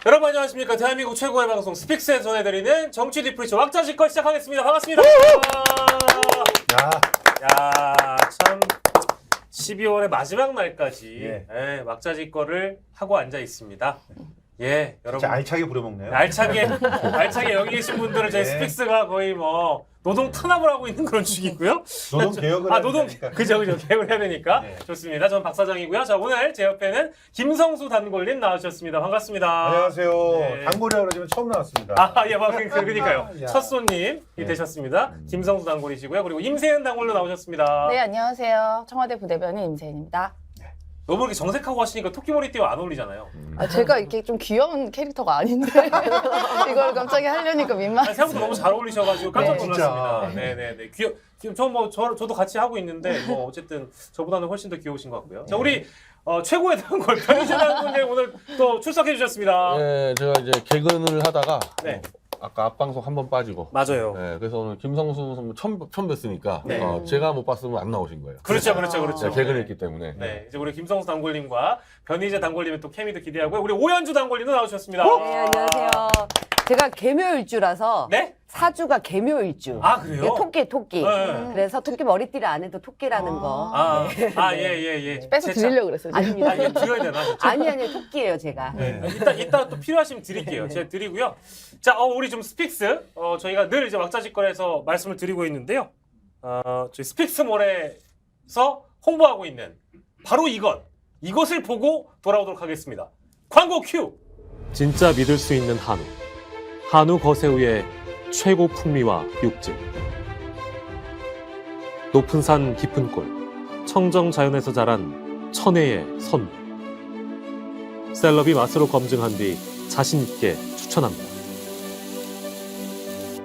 여러분 안녕하십니까. 대한민국 최고의 방송 스픽스에서 전해드리는 정치 디프리쇼 왁자지껄 시작하겠습니다. 반갑습니다. 참 12월의 마지막 날까지 왁자지껄을 하고 앉아 있습니다. 예, 여러분 진짜 알차게 부려먹네요. 알차게 여기 계신 분들은 저희 스픽스가 거의 뭐 노동 탄압을 하고 있는 그런 중이고요. 노동 개혁을 노동 그죠 개혁을 해야 되니까 네. 좋습니다. 저는 박 사장이고요. 자, 오늘 제 옆에는 김성수 단골님 나와주셨습니다. 반갑습니다. 안녕하세요. 네. 단골이라고 그러지만 처음 나왔습니다. 예, 그러니까요. 야. 첫 손님이 되셨습니다. 김성수 단골이시고요. 그리고 임세은 단골로 나오셨습니다. 네, 안녕하세요. 청와대 부대변인 임세은입니다. 너무 이렇게 정색하고 하시니까 토끼머리 띄워 안 어울리잖아요. 제가 이렇게 좀 귀여운 캐릭터가 아닌데 이걸 갑자기 하려니까 민망해요. 생각보다 너무 잘 어울리셔가지고 깜짝 네. 놀랐습니다. 진짜. 네네네. 저도 같이 하고 있는데 뭐 어쨌든 저보다는 훨씬 더 귀여우신 것 같고요. 자, 우리 최고의 단골 변희재 단골님 오늘 또 출석해 주셨습니다. 네, 제가 이제 개근을 하다가 네. 아까 앞방송 한 번 빠지고 맞아요. 네, 그래서 오늘 김성수 선수 처음 뵀으니까 네. 제가 못 봤으면 안 나오신 거예요. 그렇죠. 제가 개근했기 때문에. 네, 이제 우리 김성수 단골님과 변희재 단골님의 또 케미도 기대하고요. 우리 오현주 단골님도 나오셨습니다. 네, 안녕하세요. 제가 개묘일주라서 네? 사주가 개묘일주. 아, 그래요? 이게 토끼. 네. 그래서 토끼 머리띠를 안 해도 토끼라는 거. 예. 뺏어 드리려고 그랬어요. 지금. 아닙니다. 이거 드려야 되나? 진짜? 아니, 토끼예요, 제가. 네. 이따 또 필요하시면 드릴게요. 제가 드리고요. 자, 우리 좀 스픽스. 저희가 늘 이제 왁자지껄에서 말씀을 드리고 있는데요. 저희 스픽스몰에서 홍보하고 있는 바로 이것을 보고 돌아오도록 하겠습니다. 광고 큐! 진짜 믿을 수 있는 한우. 한우 거새우의 최고 풍미와 육질. 높은 산 깊은 골. 청정 자연에서 자란 천혜의 선물. 셀럽이 맛으로 검증한 뒤 자신 있게 추천합니다.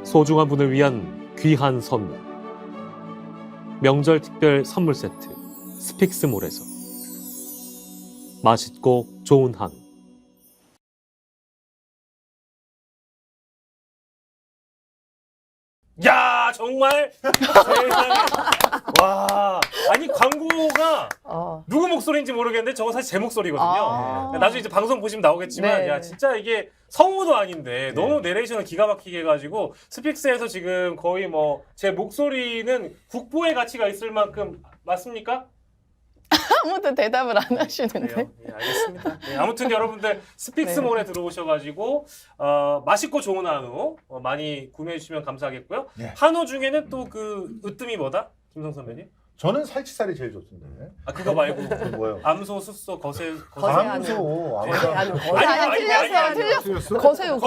소중한 분을 위한 귀한 선물. 명절 특별 선물 세트 스픽스몰에서 맛있고 좋은 한우. 야, 정말 세상에. 와, 아니 광고가 누구 목소리인지 모르겠는데 저거 사실 제 목소리거든요. 나중에 이제 방송 보시면 나오겠지만 네. 야, 진짜 이게 성우도 아닌데 너무 내레이션을 기가 막히게 해가지고 스픽스에서 지금 거의 뭐 제 목소리는 국보의 가치가 있을 만큼 맞습니까? 아무도 대답을 안 하시는데. 그래요. 예, 알겠습니다. 예, 아무튼 여러분들 스픽스몰에 들어오셔가지고 맛있고 좋은 한우 많이 구매해 주시면 감사하겠고요. 예. 한우 중에는 또 그 으뜸이 뭐다? 김성 선배님? 저는 살치살이 제일 좋던데. 그거 말고 뭐요? 암소, 숫소, 거세. 암소. 틀렸어. 거새우.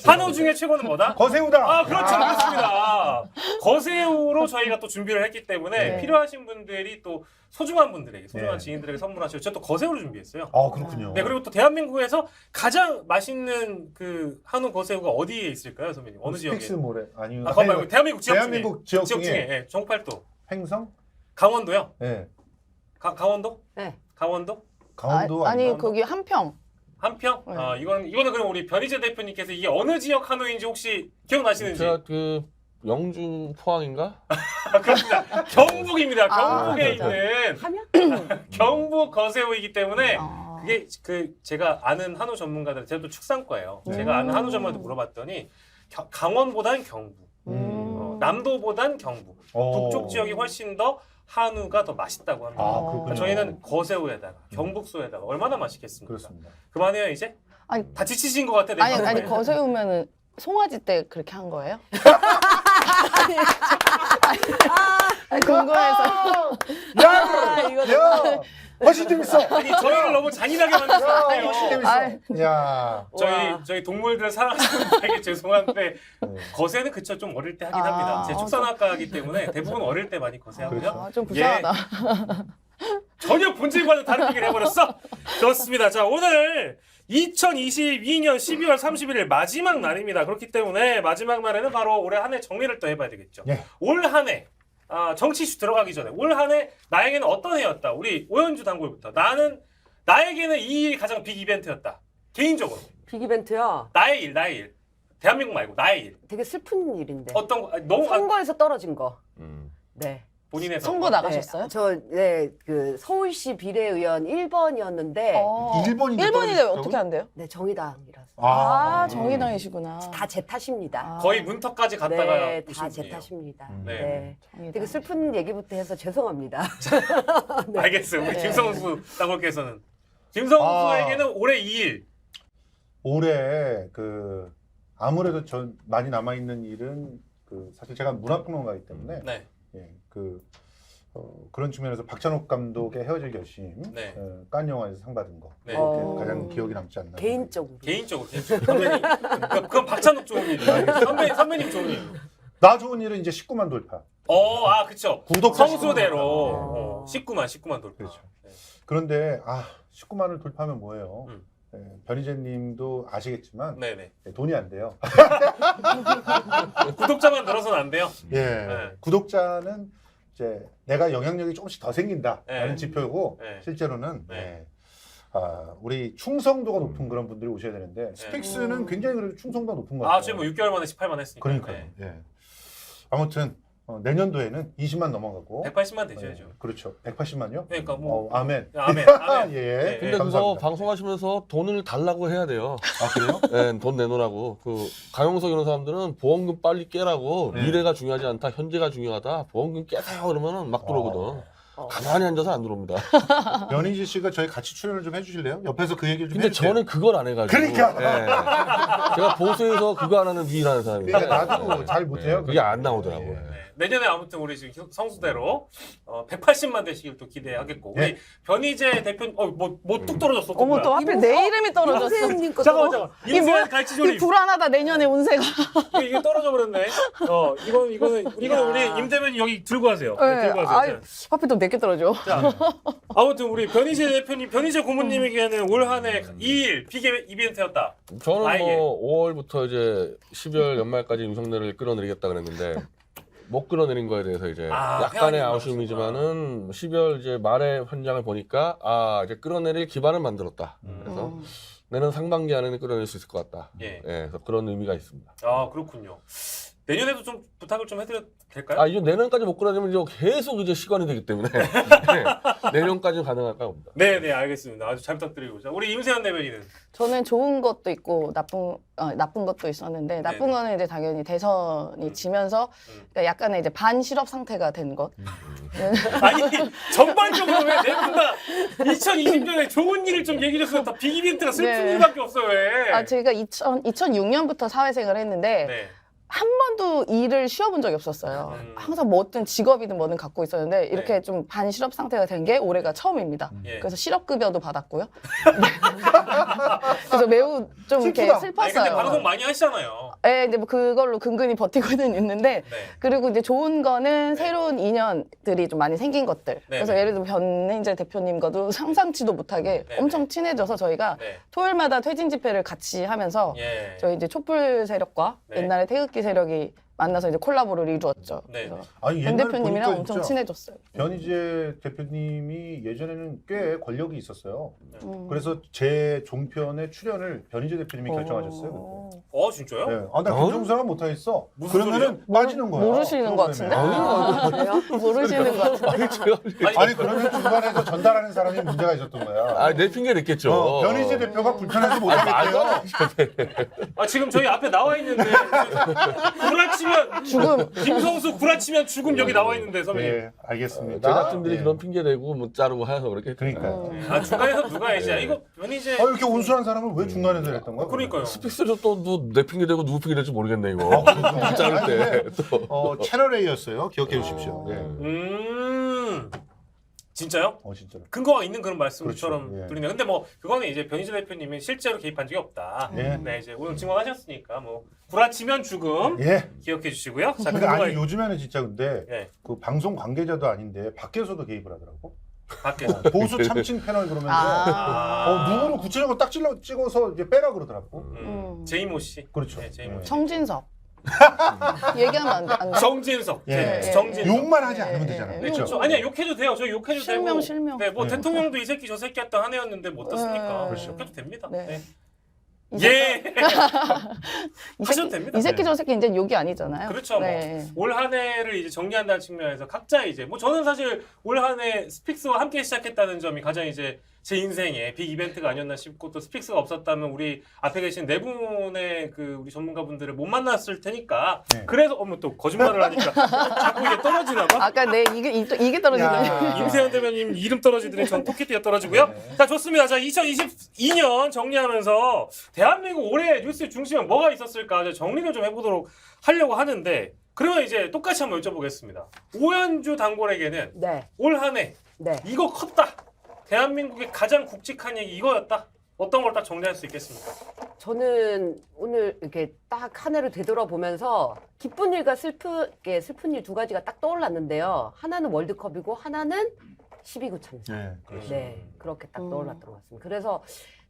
한우 중에 최고는 뭐다? 거새우다. 그렇죠. 그렇습니다. 거새우로 저희가 또 준비를 했기 때문에 네. 필요하신 분들이 또 소중한 분들에게, 소중한 네. 지인들에게 선물하시고 제가 또 거새우를 준비했어요. 그렇군요. 네, 그리고 또 대한민국에서 가장 맛있는 그 한우 거새우가 어디에 있을까요, 선배님? 어느 지역에? 스픽스몰에 아니요. 그거 말고 대한민국 지역 대한민국 지역 지역 중에 중에 예, 종팔도. 횡성? 강원도요? 네. 강원도? 네. 강원도? 강원도 아니 아닌가? 거기 한평. 한평? 네. 이거는 그럼 우리 변희재 대표님께서 이게 어느 지역 한우인지 혹시 기억나시는지? 제가 그 영주 포항인가? 그렇습니다. 경북입니다. 경북에 진짜. 있는 하면? 경북 거새우이기 때문에 아. 그게 제가 아는 한우 전문가들, 제가 또 축산과예요. 네. 제가 아는 한우 전문가한테 물어봤더니 강원보단 경북, 남도보단 경북, 북쪽 지역이 훨씬 더 한우가 더 맛있다고 합니다. 그렇군요. 저희는 거새우에다가 경북소에다가 얼마나 맛있겠습니까? 그렇습니다. 그만해요 이제? 아니, 다 지치신 것 같아. 내 아니 방송에. 거새우면은 송아지 때 그렇게 한 거예요? 아니, 궁금해서. 야, 훨씬 재밌어. 아니 저희를 너무 잔인하게 훨씬 만드셨어요. 재밌어. 야. 저희 동물들 사랑하시는 분에게 죄송한데 네. 거새는 그쵸 좀 어릴 때 하긴 아, 합니다. 제 축산학과이기 때문에 대부분 어릴 때 많이 거새하고요. 그렇죠. 좀 불쌍하다. 전혀 본질과는 다른 얘기를 해버렸어. 좋습니다. 자, 오늘 2022년 12월 31일 마지막 날입니다. 그렇기 때문에 마지막 날에는 바로 올해 한 해 정리를 또 해봐야 되겠죠. 예. 올 한 해 정치 이슈 들어가기 전에 올 한 해 나에게는 어떤 해였다. 우리 오현주 단골부터. 나에게는 이 일이 가장 빅 이벤트였다. 개인적으로 빅 이벤트요. 나의 일. 대한민국 말고 나의 일. 되게 슬픈 일인데. 어떤 거 너무 선거에서 떨어진 거. 음. 네. 본인의 선거 나가셨어요? 그 서울시 비례의원 1번이었는데 어. 1번인데 1번인데 어떻게 안 돼요? 네, 정의당이라서 아, 정의당이시구나. 다 제 탓입니다. 아. 거의 문턱까지 갔다가 네, 다 오신 제 분이에요. 탓입니다. 네. 네. 정의당. 되게 슬픈 얘기부터 해서 죄송합니다. 알겠어요. 우리 네. 김성수 따골께서는 김성수에게는 올해 2일. 올해 그 아무래도 전 많이 남아 있는 일은 그 사실 제가 문화평론가이기 때문에 네. 예, 그런 측면에서 박찬욱 감독의 헤어질 결심, 네. 깐 영화에서 상 받은 거 네. 이렇게 가장 기억이 남지 않나. 개인적으로. 개인적으로 선배님. 그건 박찬욱 좋은 일이에요. 선배님 좋은 일. 나 좋은 일은 이제 19만 돌파. 그쵸. 구독자 성수대로 19만. 19만 돌파. 그렇죠. 네. 그런데 19만을 돌파하면 뭐예요? 음. 변희재님도 아시겠지만 네네. 돈이 안 돼요. 구독자만 늘어서는 안 돼요. 예, 네. 구독자는 이제 내가 영향력이 조금씩 더 생긴다라는 네. 지표고 네. 실제로는 네. 우리 충성도가 높은 그런 분들이 오셔야 되는데 스픽스는 굉장히 그래도 충성도가 높은 것 같아요. 지금 뭐 6개월 만에 18만 했으니까. 그러니까요. 예. 아무튼 내년도에는 20만 넘어가고 180만 되셔야죠. 그렇죠. 180만요? 그러니까 뭐 아멘. 아멘. 예. 네. 근데 그거 감사합니다. 방송하시면서 돈을 달라고 해야 돼요. 아 그래요? 네, 돈 내놓으라고. 그 강용석 이런 사람들은 보험금 빨리 깨라고. 네. 미래가 중요하지 않다. 현재가 중요하다. 보험금 깨세요 그러면은 막 들어오거든. 가만히 앉아서 안 들어옵니다. 변희재 씨가 저희 같이 출연을 좀 해주실래요? 옆에서 그 얘기를 좀 근데 해주세요. 저는 그걸 안 해가지고. 그러니까. 예. 제가 보수에서 그거 안 하는 비일하는 사람인데. 그러니까 나도 잘 못해요. 그게 안 나오더라고요. 예. 네. 내년에 아무튼 우리 지금 성수대로 180만 되시길 또 기대하겠고 네. 우리 변희재 대표님 뭐 뚝 떨어졌어. 또 어머 뭐야? 또 하필 내 이름이 떨어졌어. 선생님 것도 잠깐만. 이게 뭐야? 임세현 갈치조림. 불안하다 내년에 운세가. 이게 떨어져 버렸네. 이거는 우리 임 대변인 여기 들고 가세요. 네, 들고 가세요. 아유, 하필 또 내게 떨어져. 자, 아무튼 우리 변희재 대표님, 변희재 고모님에게는 올 한해 2일 비계 이벤트였다. 저는 나에게. 뭐 5월부터 이제 12월 연말까지 윤석열을 끌어내리겠다 그랬는데 못 끌어내린 거에 대해서 이제 약간의 회원님 아쉬움이지만은 12월 이제 말의 현장을 보니까 이제 끌어내릴 기반을 만들었다. 그래서 내년 상반기 안에는 끌어낼 수 있을 것 같다. 예. 그래서 그런 의미가 있습니다. 그렇군요. 내년에도 좀 부탁을 좀 해드려도 될까요? 이제 내년까지 못 끌어내면 이제 계속 이제 시간이 되기 때문에 네, 내년까지는 가능할까 봅니다. 네, 알겠습니다. 아주 잘 부탁드리고. 자, 우리 임세현 대변인은 저는 좋은 것도 있고 나쁜 것도 있었는데 나쁜 네네. 거는 이제 당연히 대선이 지면서 그러니까 약간의 이제 반실업 상태가 된 것. 아니 전반적으로 왜 네 분 다 2020년에 좋은 일을 좀 얘기해줬으면 다 빅이벤트가 슬픈 네. 일밖에 없어요. 왜? 제가 2006년부터 사회생활을 했는데 네. 한 번도 일을 쉬어본 적이 없었어요. 항상 뭐 어떤 직업이든 뭐든 갖고 있었는데 이렇게 네. 좀 반실업 상태가 된 게 올해가 처음입니다. 예. 그래서 실업급여도 받았고요. 그래서 매우 좀 이렇게 슬프다. 아니, 슬펐어요. 근데 방송 많이 하시잖아요. 네, 근데 뭐 그걸로 근근히 버티고는 있는데 네. 그리고 이제 좋은 거는 네. 새로운 인연들이 좀 많이 생긴 것들. 그래서 네. 예를 들면 변희재 대표님과도 상상치도 못하게 네. 엄청 친해져서 저희가 네. 토요일마다 퇴진 집회를 같이 하면서 예. 저희 이제 촛불 세력과 네. 옛날에 태극기 세력이 만나서 이제 콜라보를 이루었죠. 네. 그래서 아니 변 옛날 대표님이랑 보니까 엄청 진짜 친해졌어요. 변희재 대표님이 예전에는 꽤 권력이 있었어요. 음. 그래서 제 종편의 출연을 변희재 대표님이 결정하셨어요. 그때. 진짜요? 네. 나 김종서랑 못하겠어. 무슨 그러면은 빠지는 거야. 모르시는 것 같은데? 프로그램에. 모르시는 것 같은데? 아니 그러면 중간에서 전달하는 사람이 문제가 있었던 거야. 내 핑계 냈겠죠. 변희재 대표가 불편해서 못하겠대요. 지금 저희 앞에 나와 있는데 구라치면 죽음. 김성수 구라치면 죽음 여기 나와 있는데 선배님. 네, 알겠습니다. 제작진들이 네. 그런 핑계 대고 뭐 자르고 해서 그렇게 그러니까요. 중간에서 누가 해지? 이거 변희재. 이렇게 온순한 사람을 왜 중간에서 했던 거야? 그러니까요. 스픽스도 또내 핑계 대고 누구 핑계 될지 모르겠네 이거. 누구 자를 때 또. 채널 A였어요. 기억해 주십시오. 네. 진짜요? 진짜로. 근거가 있는 그런 말씀처럼 그렇죠. 예. 들리네요. 근데 뭐 그거는 이제 변희재 대표님이 실제로 개입한 적이 없다. 예. 네, 이제 오늘 증언하셨으니까 뭐 구라치면 죽음 예. 기억해 주시고요. 자, 근데 그거가 아니 요즘에는 진짜 근데 예. 그 방송 관계자도 아닌데 밖에서도 개입을 하더라고. 밖에서. 보수 참칭 패널 그러면서 누구를 구체적으로 딱 찍어서 이제 빼라 그러더라고. 제이모 씨. 그렇죠. 네, 제이모 씨. 정진석. 얘기하면 안 돼. 정진석. 예. 네, 예. 정진석. 욕만 하지 않으면 되잖아요. 예. 그렇죠. 아니야 욕해도 돼요. 저 욕해도 실명, 되고. 실명. 네, 뭐 네. 대통령도 이 새끼 저 새끼 했던 한 해였는데 뭐 어떻습니까? 그렇죠. 욕해도 됩니다. 네. 네. 예. 이 하셔도 새끼, 됩니다. 이 새끼 네. 저 새끼 이제 욕이 아니잖아요. 그렇죠. 네. 올 한 해를 이제 정리한다는 측면에서 각자 이제 뭐 저는 사실 올 한 해 스픽스와 함께 시작했다는 점이 가장 이제 제 인생의 빅 이벤트가 아니었나 싶고 또 스픽스가 없었다면 우리 앞에 계신 네 분의 그 우리 전문가분들을 못 만났을 테니까 네. 그래서 어머 또 거짓말을 하니까 자꾸 이게 떨어지나 봐. 아까 이게 떨어지네. 야. 임세현 대변인 이름 떨어지더니 전 토끼띠가 떨어지고요. 네. 자 좋습니다. 자 2022년 정리하면서 대한민국 올해 뉴스의 중심은 뭐가 있었을까 이제 정리를 좀 해보도록 하려고 하는데 그러면 이제 똑같이 한번 여쭤보겠습니다. 오연주 단골에게는 네. 올 한 해 네. 이거 컸다. 대한민국의 가장 굵직한 얘기 이거였다. 어떤 걸 딱 정리할 수 있겠습니까? 저는 오늘 이렇게 딱 한 해를 되돌아보면서 기쁜 일과 슬픈 일 두 가지가 딱 떠올랐는데요. 하나는 월드컵이고 하나는 12구 참사. 네, 그렇죠. 네, 그렇게 딱 떠올랐던 것 같습니다. 그래서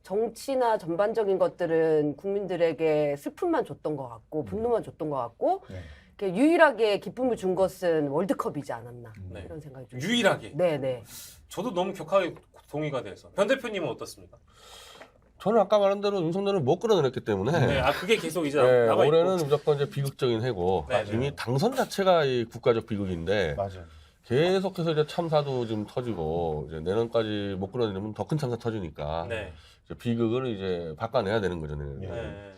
정치나 전반적인 것들은 국민들에게 슬픔만 줬던 것 같고 분노만 줬던 것 같고 네. 이렇게 유일하게 기쁨을 준 것은 월드컵이지 않았나 네. 이런 생각이 좀 유일하게. 네, 네. 저도 너무 격하게 동의가 돼서. 변 대표님은 어떻습니까? 저는 아까 말한 대로 윤석열을 못 끌어내렸기 때문에 네, 아 그게 계속 이제 네, 남아 있고. 올해는 무조건 이제 비극적인 해고 네, 이미 당선 자체가 이 국가적 비극인데 맞아요. 계속해서 이제 참사도 지금 터지고 이제 내년까지 못 끌어내면 더 큰 참사 터지니까 네. 이제 비극을 이제 바꿔내야 되는 거죠. 네. 네.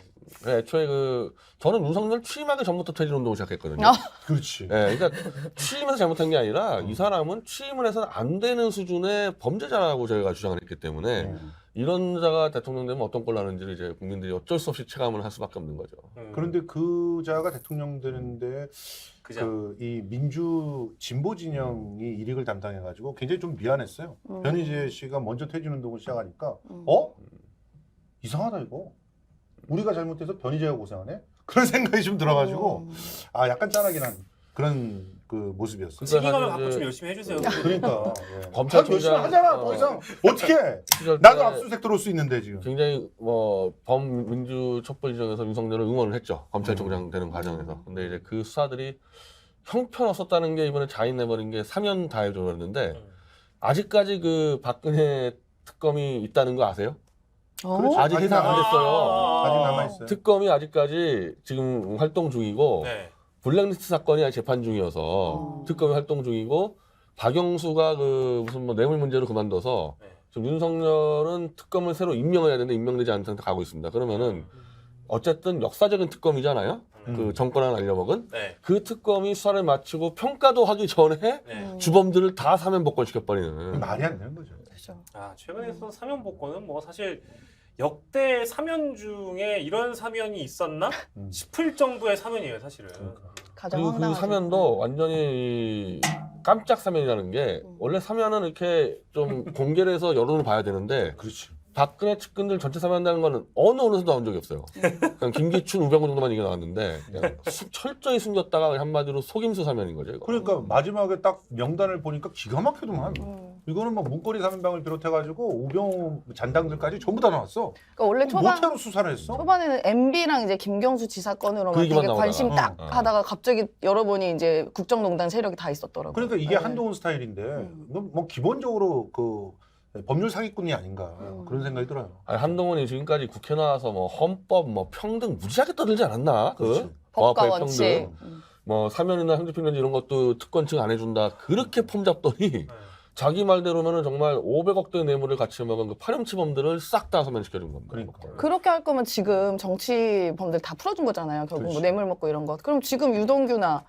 애초에 저는 윤석열 취임하기 전부터 퇴진 운동을 시작했거든요. 아. 그렇지. 네, 그러니까 취임해서 잘못한 게 아니라 이 사람은 취임을 해서는 안 되는 수준의 범죄자라고 저희가 주장을 했기 때문에 이런 자가 대통령 되면 어떤 꼴 나는지를 이제 국민들이 어쩔 수 없이 체감을 할 수밖에 없는 거죠. 그런데 그 자가 대통령 되는데 그죠. 그 이 민주 진보 진영이 일익을 담당해가지고 굉장히 좀 미안했어요. 변희재 씨가 먼저 퇴진 운동을 시작하니까 이상하다 이거. 우리가 잘못해서 변희재가 고생하네? 그런 생각이 좀 들어가지고 아 약간 짠하긴 한 그런 그 모습이었어요. 책임감을 사실 갖고 이제 좀 열심히 해주세요. 그러니까 검찰총장- 열심히 하잖아. 더 이상 어떻게 해? 시절 때 나도 압수수색 들어올 수 있는데 지금. 굉장히 범민주 촛불 지정에서 윤석열을 응원을 했죠. 검찰총장 되는 과정에서. 근데 이제 그 수사들이 형편없었다는 게 이번에 자인해버린 게 3년 다해줘버렸는데 아직까지 그 박근혜 특검이 있다는 거 아세요? 그렇죠. 아직 해상 안 됐어요. 아직 남아있어요. 특검이 아직까지 지금 활동 중이고 네. 블랙리스트 사건이 아직 재판 중이어서 특검이 활동 중이고 박영수가 그 무슨 뭐 뇌물 문제로 그만둬서 네. 지금 윤석열은 특검을 새로 임명해야 되는데 임명되지 않은 상태 가고 있습니다. 그러면은 어쨌든 역사적인 특검이잖아요. 그 정권을 날려먹은 네. 그 특검이 수사를 마치고 평가도 하기 전에 네. 주범들을 다 사면 복권시켜버리는. 말이 안 되는 거죠. 그렇죠. 아 최근에서 사면 복권은 뭐 사실 역대 사면 중에 이런 사면이 있었나 싶을 정도의 사면이에요, 사실은. 가장 그리고 그 황당하죠. 사면도 완전히 깜짝 사면이라는 게 원래 사면은 이렇게 좀 공개를 해서 여론을 봐야 되는데 그렇지. 박근혜 측근들 전체 사면한다는 거는 어느 언론에서 나온 적이 없어요. 그냥 김기춘, 우병우 정도만 얘기가 나왔는데 그냥 철저히 숨겼다가 한마디로 속임수 사면인 거죠. 이거. 그러니까 마지막에 딱 명단을 보니까 기가 막히더만. 이거는 막 문고리 사면방을 비롯해가지고 우병우 잔당들까지 전부 다 나왔어. 그러니까 원래 모태로 수사를 했어. 초반에는 MB랑 이제 김경수 지사 건으로만 그 얘기만 되게 관심 나오다가. 딱 하다가 갑자기 열어보니 이제 국정농단 세력이 다 있었더라고요. 그러니까 이게 네. 한동훈 스타일인데 이건 뭐 기본적으로 그 법률 사기꾼이 아닌가 그런 생각이 들어요. 아니, 한동훈이 지금까지 국회 나와서 뭐 헌법, 뭐 평등 무지하게 떠들지 않았나? 그렇지. 그 법과 법과의 원칙. 평등. 뭐 사면이나 형제평등제 이런 것도 특권층 안 해준다. 그렇게 폼 잡더니 자기 말대로면은 정말 500억대 뇌물을 같이 먹은 그 파렴치범들을 싹 다 소면시켜준 겁니다. 그러니까. 그렇게 할 거면 지금 정치범들 다 풀어준 거잖아요. 결국 뭐 그렇지. 뇌물 먹고 이런 거. 그럼 지금 유동규나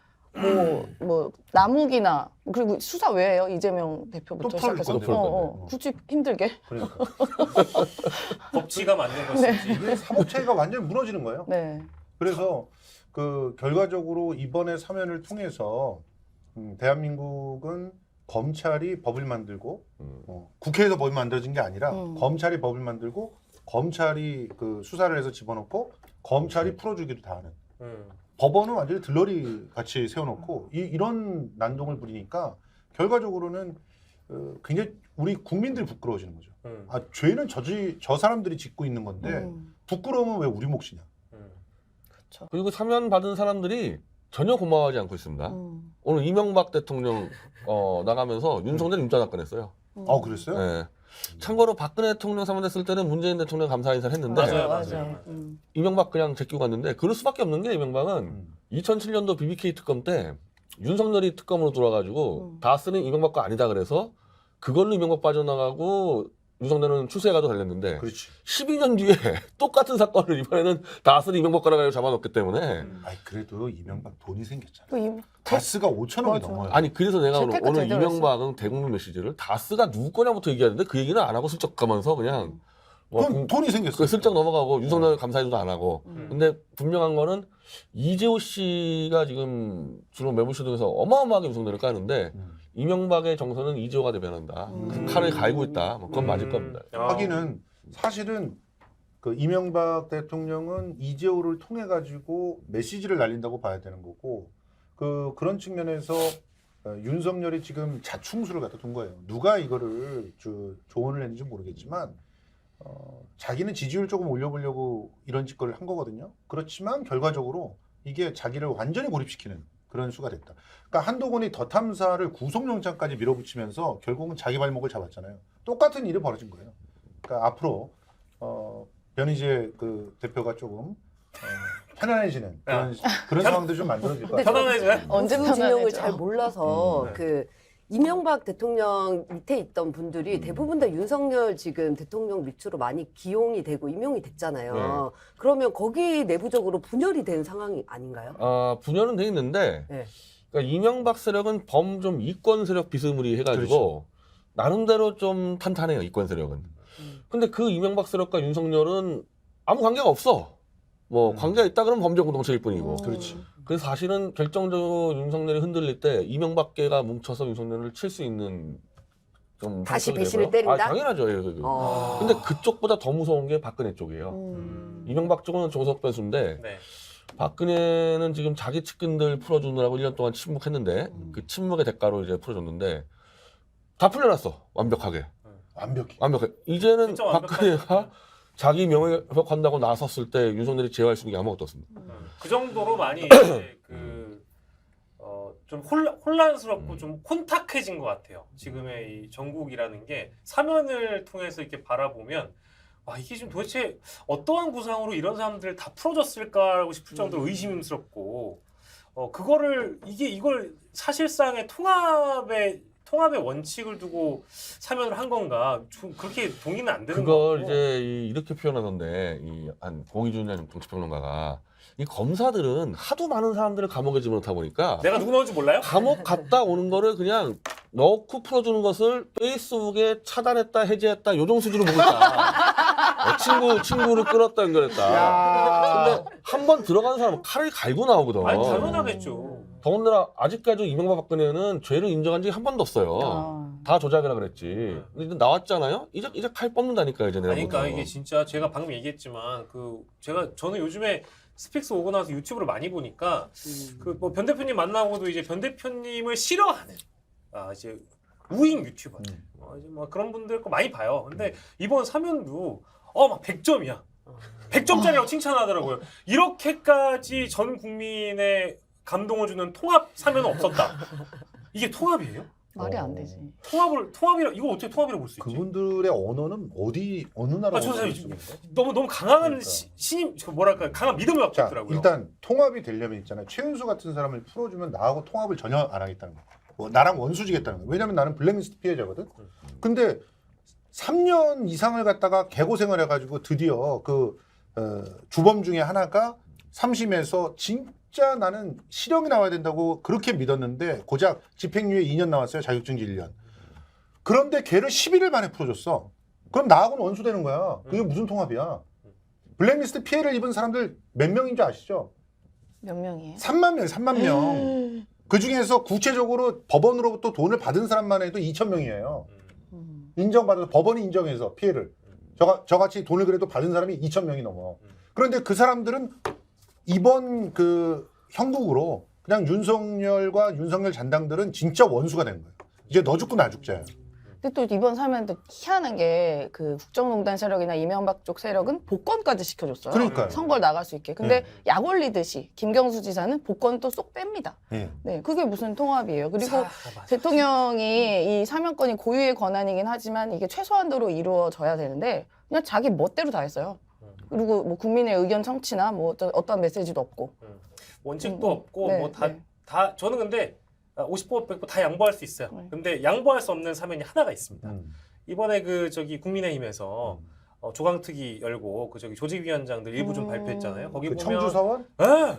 뭐 남욱이나 그리고 수사 왜 해요? 이재명 대표부터 또 풀 시작해서 건데. 굳이 힘들게. 그러니까 법치가 맞는 것이지. 이게 사법체계가 완전히 무너지는 거예요. 네. 그래서 그 결과적으로 이번에 사면을 통해서 대한민국은 검찰이 법을 만들고 국회에서 법이 만들어진 게 아니라 검찰이 법을 만들고 검찰이 그 수사를 해서 집어넣고 검찰이 풀어주기도 다 하는. 법원은 완전히 들러리 같이 세워놓고 이런 난동을 부리니까 결과적으로는 굉장히 우리 국민들이 부끄러워지는 거죠. 아 죄는 저 사람들이 짓고 있는 건데 부끄러우면 왜 우리 몫이냐. 그렇죠. 그리고 사면 받은 사람들이 전혀 고마워하지 않고 있습니다. 오늘 이명박 대통령 나가면서 윤석열 임자 낙관했어요. 그랬어요? 네. 참고로 박근혜 대통령 사면됐을 때는 문재인 대통령 감사 인사를 했는데 맞아요. 맞아요. 이명박 그냥 제끼고 갔는데 그럴 수밖에 없는 게 이명박은 2007년도 BBK 특검 때 윤석열이 특검으로 들어와가지고 다스는 이명박 거 아니다 그래서 그걸로 이명박 빠져나가고 윤석열은 추세가도 달렸는데 그렇지. 12년 뒤에 똑같은 사건을 이번에는 다스는 이명박 거라고 잡아놓기 때문에 아니 그래도 이명박 돈이 생겼잖아. 또 다스가 5천억이 맞아. 넘어요. 아니 그래서 내가 재테크 오늘 제대로 이명박은 대국민 메시지를 다스가 누구 거냐부터 얘기하는데 그 얘기는 안 하고 슬쩍 가면서 그냥 와, 돈이 생겼어. 그 슬쩍 넘어가고 윤석열 감사해도 안 하고 근데 분명한 거는 이재호 씨가 지금 주로 매부쇼등에서 어마어마하게 윤석열을 까는데 이명박의 정서는 이재호가 대변한다. 그래서 칼을 갈고 있다. 뭐 그건 맞을 겁니다. 하기는 사실은 그 이명박 대통령은 이재호를 통해 가지고 메시지를 날린다고 봐야 되는 거고 그런 측면에서 윤석열이 지금 자충수를 갖다 둔 거예요. 누가 이거를 조언을 했는지 모르겠지만 자기는 지지율 조금 올려보려고 이런 짓거리를 한 거거든요. 그렇지만 결과적으로 이게 자기를 완전히 고립시키는 그런 수가 됐다. 그러니까 한동훈이 더 탐사를 구속영장까지 밀어붙이면서 결국은 자기 발목을 잡았잖아요. 똑같은 일이 벌어진 거예요. 그러니까 앞으로 변희재 그 대표가 조금 편안해지는 그런 상황도 좀 만들어질 것 같아요. 편안해져요? 언제 진영을 편안해져? 잘 몰라서 네. 그 이명박 대통령 밑에 있던 분들이 대부분 다 윤석열 지금 대통령 밑으로 많이 기용이 되고 임용이 됐잖아요. 네. 그러면 거기 내부적으로 분열이 된 상황이 아닌가요? 분열은 돼 있는데 네. 그러니까 이명박 세력은 좀 이권 세력 비스무리 해가지고 나름대로 좀 탄탄해요. 이권 세력은. 근데 그 이명박 세력과 윤석열은 아무 관계가 없어. 뭐 관계가 있다 그러면 범죄 공동체일 뿐이고. 그렇지. 그래서 사실은 결정적으로 윤석열이 흔들릴 때 이명박계가 뭉쳐서 윤석열을 칠 수 있는 좀 다시 방법이 배신을 되고요. 때린다? 당연하죠. 예, 근데 그쪽보다 더 무서운 게 박근혜 쪽이에요. 이명박 쪽은 조석 변수인데 네. 박근혜는 지금 자기 측근들 풀어주느라고 1년 동안 침묵했는데 그 침묵의 대가로 이제 풀어줬는데 다 풀려났어. 완벽하게. 완벽해. 이제는 진짜 박근혜가 자기 명예회복한다고 나섰을 때 윤석열이 제어할 수 있는 게 아무것도 없습니다. 그 정도로 많이 이제 좀 혼란스럽고 좀 혼탁해진 것 같아요. 지금의 이 전국이라는 게 사면을 통해서 이렇게 바라보면 와 이게 지금 도대체 어떠한 구상으로 이런 사람들을 다 풀어줬을까라고 싶을 정도로 의심스럽고 이걸 사실상의 통합의 원칙을 두고 사면을 한 건가 좀 그렇게 동의는 안 되는 거 그걸 같고. 이제 이렇게 표현하던데 한 공희준이라는 정치평론가가 이 검사들은 하도 많은 사람들을 감옥에 집어넣다 보니까 내가 누구 나올지 몰라요? 감옥 갔다 오는 거를 그냥 넣고 풀어주는 것을 페이스북에 차단했다 해제했다 요정 수준으로 보고 있다. 친구를 끌었다 연결했다. 근데 한 번 들어간 사람은 칼을 갈고 나오거든. 아니 당연하겠죠. 더군다나 아직까지 이명박 박근혜는 죄를 인정한 적이 한 번도 없어요. 다 조작이라 그랬지. 근데 이제 나왔잖아요. 이제 칼 뽑는다니까 이제 내가. 그러니까 보면. 이게 진짜 제가 방금 얘기했지만 저는 요즘에 스픽스 오고 나서 유튜브를 많이 보니까 뭐 변 대표님 만나고도 이제 변 대표님을 싫어하는 이제 우익 유튜버 이제 뭐 그런 분들 거 많이 봐요. 근데 이번 사면도 막 100점이야. 100점짜리라고 칭찬하더라고요. 이렇게까지 전 국민의 감동을 주는 통합 사면은 없었다. 이게 통합이에요? 말이 안 되지. 통합이라 이거 어떻게 통합이라고 볼 수 있지? 그분들의 언어는 어느 나라 저 언어를 사실 쓰는 너무 강한 그러니까. 신임 뭐랄까 강한 믿음을 갖고 자, 있더라고요. 일단 통합이 되려면 있잖아요. 최은수 같은 사람을 풀어주면 나하고 통합을 전혀 안 하겠다는 거야. 나랑 원수지겠다는 거야. 왜냐면 나는 블랙리스트 피해자거든. 근데 3년 이상을 갖다가 개고생을 해가지고 드디어 주범 중에 하나가 3심에서 진짜 나는 실형이 나와야 된다고 그렇게 믿었는데 고작 집행유예 2년 나왔어요. 자격증지 1년. 그런데 걔를 11일 만에 풀어줬어. 그럼 나하고는 원수되는 거야. 그게 무슨 통합이야. 블랙리스트 피해를 입은 사람들 몇 명인 줄 아시죠? 몇 명이에요? 3만 명, 3만 명. 그 중에서 구체적으로 법원으로부터 돈을 받은 사람만 해도 2천 명이에요. 인정받아서 법원이 인정해서 피해를. 저같이 돈을 그래도 받은 사람이 2천 명이 넘어. 그런데 그 사람들은 이번 형국으로 그냥 윤석열과 윤석열 잔당들은 진짜 원수가 된 거예요. 이제 너 죽고 나 죽자야. 근데 또 이번 사면 또 희한한 게 그 국정농단 세력이나 이명박 쪽 세력은 복권까지 시켜줬어요. 그러니까요. 선거를 나갈 수 있게. 근데 약 올리듯이 김경수 지사는 복권 또 쏙 뺍니다. 예. 네, 그게 무슨 통합이에요? 그리고 맞아. 대통령이 이 사면권이 고유의 권한이긴 하지만 이게 최소한도로 이루어져야 되는데 그냥 자기 멋대로 다 했어요. 그리고 뭐 국민의 의견 청취나 뭐 어떤 메시지도 없고. 원칙도 없고 네, 뭐 다 네. 저는 근데 50% 100% 다 양보할 수 있어요. 네. 근데 양보할 수 없는 사면이 하나가 있습니다. 음. 이번에 그 저기 국민의힘에서 조강특위 열고 그 저기 조직위원장들 일부 좀 발표했잖아요. 거기 그 보면 청주서원? 예.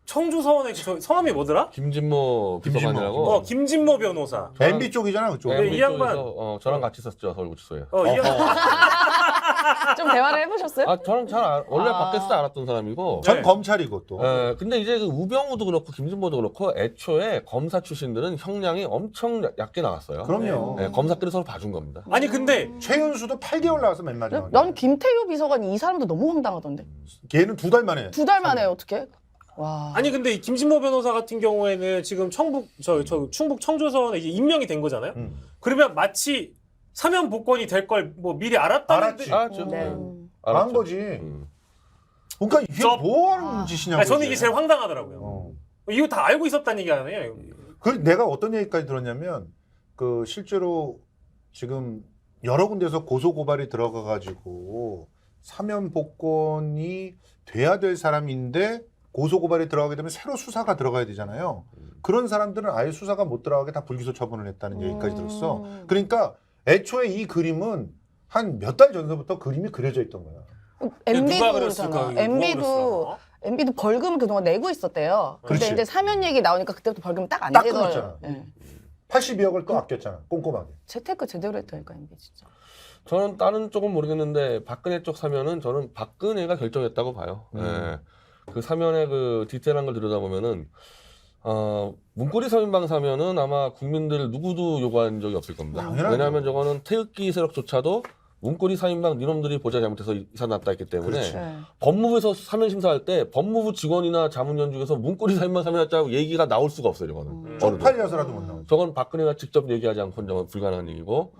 청주서원의 그 성함이 뭐더라? 김진모 비서관이라고. 김진모 변호사. MB 쪽이잖아 그쪽. 네, 이 양반. 저랑 같이 있었죠 서울구치소에. 이 양반. 좀 대화를 해보셨어요? 저는 원래 밖에서 알았던 사람이고. 전 네. 검찰이고 또. 근데 이제 그 우병우도 그렇고 김진모도 그렇고 애초에 검사 출신들은 형량이 엄청 낮게 나왔어요. 그럼요. 네, 검사끼리 서로 봐준 겁니다. 아니 근데 최윤수도 8개월 나와서 맨 마지막에. 난 김태효 비서관이 이 사람도 너무 황당하던데. 걔는 2달 만에. 2달 만에 어떻게? 와. 아니 근데 이 김진모 변호사 같은 경우에는 지금 충북 청주서원에 이제 임명이 된 거잖아요. 그러면 마치 사면 복권이 될 걸 뭐 미리 알았다는 알았지. 듯- 알았죠. 네. 한 알았죠. 거지. 음. 그러니까 이게 저- 뭐 하는 짓이냐고. 아니, 저는 이게 제일 황당하더라고요. 어. 이거 다 알고 있었다는 얘기 아니에요? 그 내가 어떤 얘기까지 들었냐면 그 실제로 지금 여러 군데서 고소 고발이 들어가 가지고 사면 복권이 돼야 될 사람인데 고소 고발이 들어가게 되면 새로 수사가 들어가야 되잖아요. 그런 사람들은 아예 수사가 못 들어가게 다 불기소 처분을 했다는 얘기까지 들었어. 그러니까 애초에 이 그림은 한 몇 달 전서부터 그림이 그려져 있던 거야. 누가 MB도 그랬을까? 그러잖아. 누가 그랬을까? MB도 벌금을 그동안 내고 있었대요. 근데 그렇지. 이제 사면 얘기 나오니까 그때부터 벌금 딱 안 딱 내더라고요. 끊었잖아. 82억을 또 아꼈잖아. 꼼꼼하게. 재테크 제대로 했다니까 MB 진짜. 저는 다른 쪽은 모르겠는데 박근혜 쪽 사면은 저는 박근혜가 결정했다고 봐요. 예. 그 사면의 그 디테일한 걸 들여다보면은 문고리 3인방 사면은 아마 국민들 누구도 요구한 적이 없을 겁니다. 당연하죠. 왜냐하면 저거는 태극기 세력조차도 문고리 4인방 니놈들이 보자 잘못해서 이사 났다 했기 때문에 그렇지. 네. 법무부에서 사면 심사할 때 법무부 직원이나 자문위원 중에서 문고리 4인방 사면했다고 얘기가 나올 수가 없어요. 저거는. 쪽팔려서라도 못 나오죠. 저건 박근혜가 직접 얘기하지 않고는 불가능한 얘기고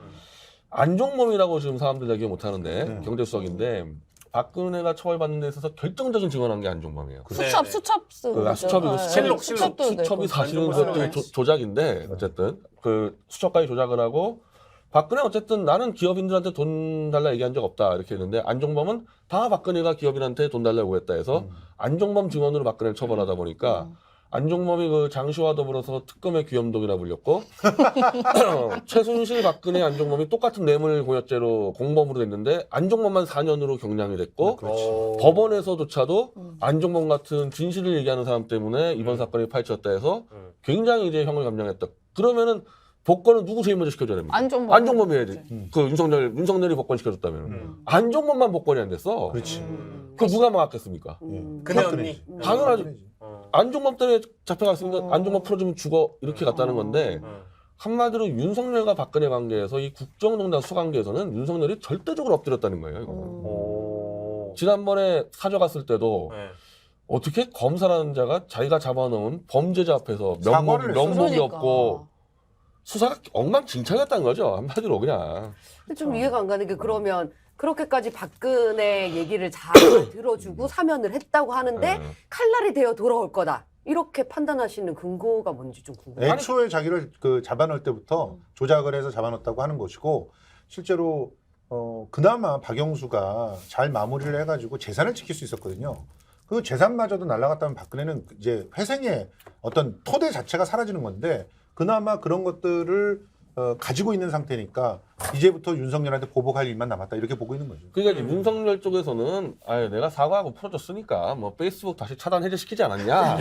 안종범이라고 지금 사람들 얘기 못하는데 네. 경제수석인데 박근혜가 처벌받는 데 있어서 결정적인 증언한 게 안종범이에요. 네, 수첩 네. 수첩이고 실록, 수첩도 수첩이 사실은 안종범 그것도 조작인데 어쨌든 그 수첩까지 조작을 하고 박근혜 어쨌든 나는 기업인들한테 돈 달라 얘기한 적 없다 이렇게 했는데 안종범은 다 박근혜가 기업인한테 돈 달라고 했다 해서 안종범 증언으로 박근혜를 처벌하다 보니까 안종범이 그 장시와 더불어서 특검의 귀염독이라 불렸고 최순실 박근혜 안종범이 똑같은 뇌물 공여죄로 공범으로 됐는데 안종범만 4년으로 경량이 됐고 법원에서조차도 안종범 같은 진실을 얘기하는 사람 때문에 이번 사건이 파헤쳤다 해서 굉장히 이제 형을 감량했다. 그러면은 복권은 누구 제일 먼저 시켜줘야 됩니까? 안종범이 해야지. 그 윤석열이 복권 시켜줬다면 안종범만 복권이 안 됐어. 그렇지. 그 누가 막았겠습니까? 그네 언니. 당연하죠. 안종범 때문에 잡혀갔으니까 안종범 풀어주면 죽어 이렇게 갔다는 건데 한마디로 윤석열과 박근혜 관계에서 이 국정농단 수관계에서는 윤석열이 절대적으로 엎드렸다는 거예요. 이거는. 지난번에 사저 갔을 때도 네. 어떻게 검사라는 자가 자기가 잡아놓은 범죄자 앞에서 사과를 했어. 면목이 그러니까. 없고 수사가 엉망진창이었다는 거죠. 한마디로 그냥. 근데 좀 이해가 안 가는 게 그러면 그렇게까지 박근혜 얘기를 잘 들어주고 사면을 했다고 하는데 칼날이 되어 돌아올 거다. 이렇게 판단하시는 근거가 뭔지 좀 궁금해요. 애초에 자기를 그 잡아넣을 때부터 조작을 해서 잡아넣었다고 하는 것이고 실제로 그나마 박영수가 잘 마무리를 해가지고 재산을 지킬 수 있었거든요. 그 재산마저도 날아갔다면 박근혜는 이제 회생의 어떤 토대 자체가 사라지는 건데 그나마 그런 것들을 가지고 있는 상태니까 이제부터 윤석열한테 보복할 일만 남았다 이렇게 보고 있는 거죠. 그러니까 이제 윤석열 쪽에서는 아유 내가 사과하고 풀어줬으니까 뭐 페이스북 다시 차단 해제시키지 않았냐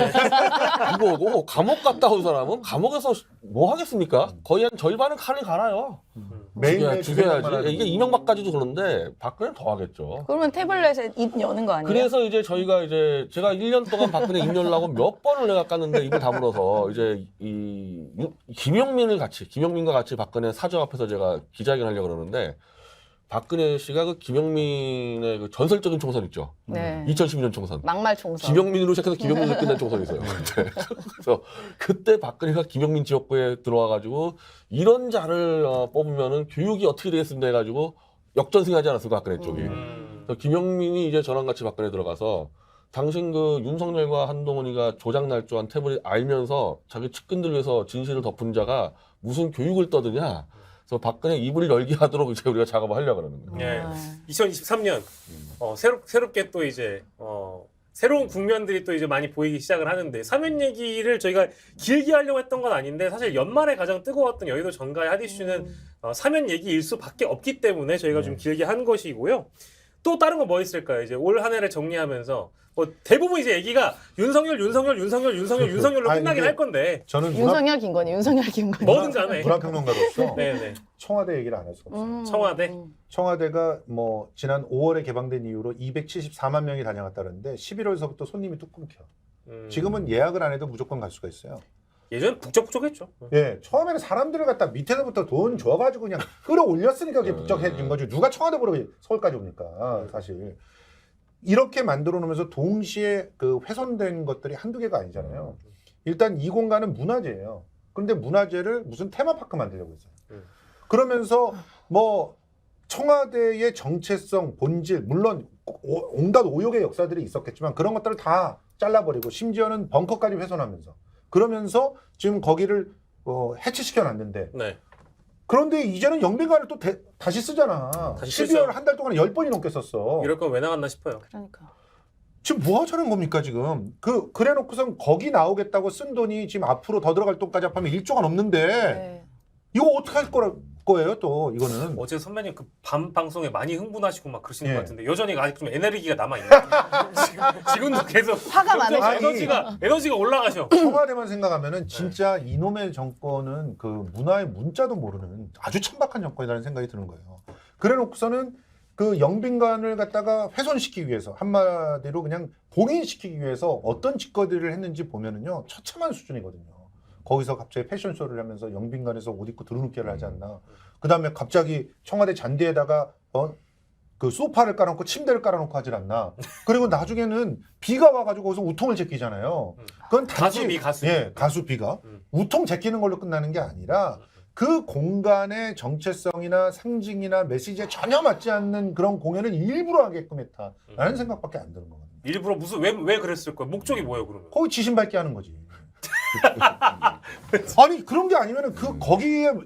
이거고 감옥 갔다 온 사람은 감옥에서 뭐 하겠습니까? 거의 한 절반은 칼을 갈아요. 매일매일 죽여야지. 이게 이명박까지도 그러는데 박근혜는 더 하겠죠. 그러면 태블릿에 입 여는 거 아니에요? 그래서 이제 저희가 이제 제가 1년 동안 박근혜 입 열라고 몇 번을 내가 깠는데 입을 다물어서 이제 김용민과 같이 박근혜 사저 앞에서 제가 기자회견 하려고 그러는데 박근혜 씨가 그 김영민의 그 전설적인 총선 있죠. 네. 2012년 총선. 막말 총선. 김영민으로 시작해서 김영민으로 끝난 총선이 있어요. 그때. 그래서 그때 박근혜가 김영민 지역구에 들어와가지고 이런 자를 뽑으면은 교육이 어떻게 되겠습니까 해가지고 역전승하지 않았을까 박근혜 쪽이. 그래서 김영민이 이제 저랑 같이 박근혜 들어가서 당신 그 윤석열과 한동훈이가 조작 날조한 탭을 알면서 자기 측근들 위해서 진실을 덮은 자가 무슨 교육을 떠드냐. 그래서 박근혜 입을 열게 하도록 이제 우리가 작업을 하려고 그러는 거예요. 예. 아. 2023년 새롭게 또 이제 새로운 국면들이 또 이제 많이 보이기 시작을 하는데 사면 얘기를 저희가 길게 하려고 했던 건 아닌데 사실 연말에 가장 뜨거웠던 여의도 정가의 핫 이슈는 사면 얘기일 수밖에 없기 때문에 저희가 좀 길게 한 것이고요. 또 다른 거 뭐 있을까요? 이제 올 한 해를 정리하면서 뭐 대부분 이제 얘기가 윤석열로 아니, 끝나긴 이게 할 건데 저는 윤석열 김건희, 윤석열 김건희. 뭐든 간에 문화평론가로서 네네 청와대 얘기를 안 할 수가 없어요. 청와대 청와대가 뭐 지난 5월에 개방된 이후로 274만 명이 다녀갔다는데 11월서부터 손님이 뚝 끊겨. 지금은 예약을 안 해도 무조건 갈 수가 있어요. 예전 북적북적했죠. 예, 처음에는 사람들을 갖다 밑에서부터 돈 줘가지고 그냥 끌어올렸으니까 그게 북적해진 거지. 누가 청와대 보러 서울까지 옵니까? 사실 이렇게 만들어 놓으면서 동시에 그 훼손된 것들이 한두 개가 아니잖아요. 일단 이 공간은 문화재예요. 그런데 문화재를 무슨 테마파크 만들려고 했어요. 그러면서 뭐 청와대의 정체성, 본질, 물론 온갖 오욕의 역사들이 있었겠지만 그런 것들을 다 잘라버리고 심지어는 벙커까지 훼손하면서 그러면서 지금 거기를 해체시켜 놨는데 네. 그런데 이제는 영빈관을 또 다시 쓰잖아. 다시 12월 쓰죠. 한 달 동안에 10번이 넘게 썼어. 이럴 건 왜 나갔나 싶어요. 그러니까. 지금 뭐 하자는 겁니까 지금? 그래놓고선 거기 나오겠다고 쓴 돈이 지금 앞으로 더 들어갈 돈까지 합하면 1조가 넘는데 네. 이거 어떻게 할 거예요 또 이거는? 어제 선배님 그 밤 방송에 많이 흥분하시고 막 그러시는 예. 것 같은데 여전히 아직 좀 에너지가 남아 있는. 지금도 계속 화가 점점 많으시죠? 에너지가 올라가셔. 청와대만 생각하면은 진짜 이놈의 정권은 그 문화의 문자도 모르는 아주 천박한 정권이라는 생각이 드는 거예요. 그래놓고서는 그 영빈관을 갖다가 훼손시키기 위해서 한마디로 그냥 봉인시키기 위해서 어떤 짓거리를 했는지 보면은요 처참한 수준이거든요. 거기서 갑자기 패션쇼를 하면서 영빈관에서 옷 입고 드러눕기를 하지 않나. 그 다음에 갑자기 청와대 잔디에다가 그 소파를 깔아놓고 침대를 깔아놓고 하질 않나. 그리고 나중에는 비가 와가지고 거기서 우통을 제끼잖아요. 그건 단지 가수비. 예, 가수비가 우통 제끼는 걸로 끝나는 게 아니라 그 공간의 정체성이나 상징이나 메시지에 전혀 맞지 않는 그런 공연을 일부러 하게끔 했다라는 생각밖에 안 드는 거거든요. 일부러 무슨 왜 그랬을 거야? 목적이 뭐예요 그러면? 거기 지신 밝게 하는 거지. 아니 그런 게 아니면은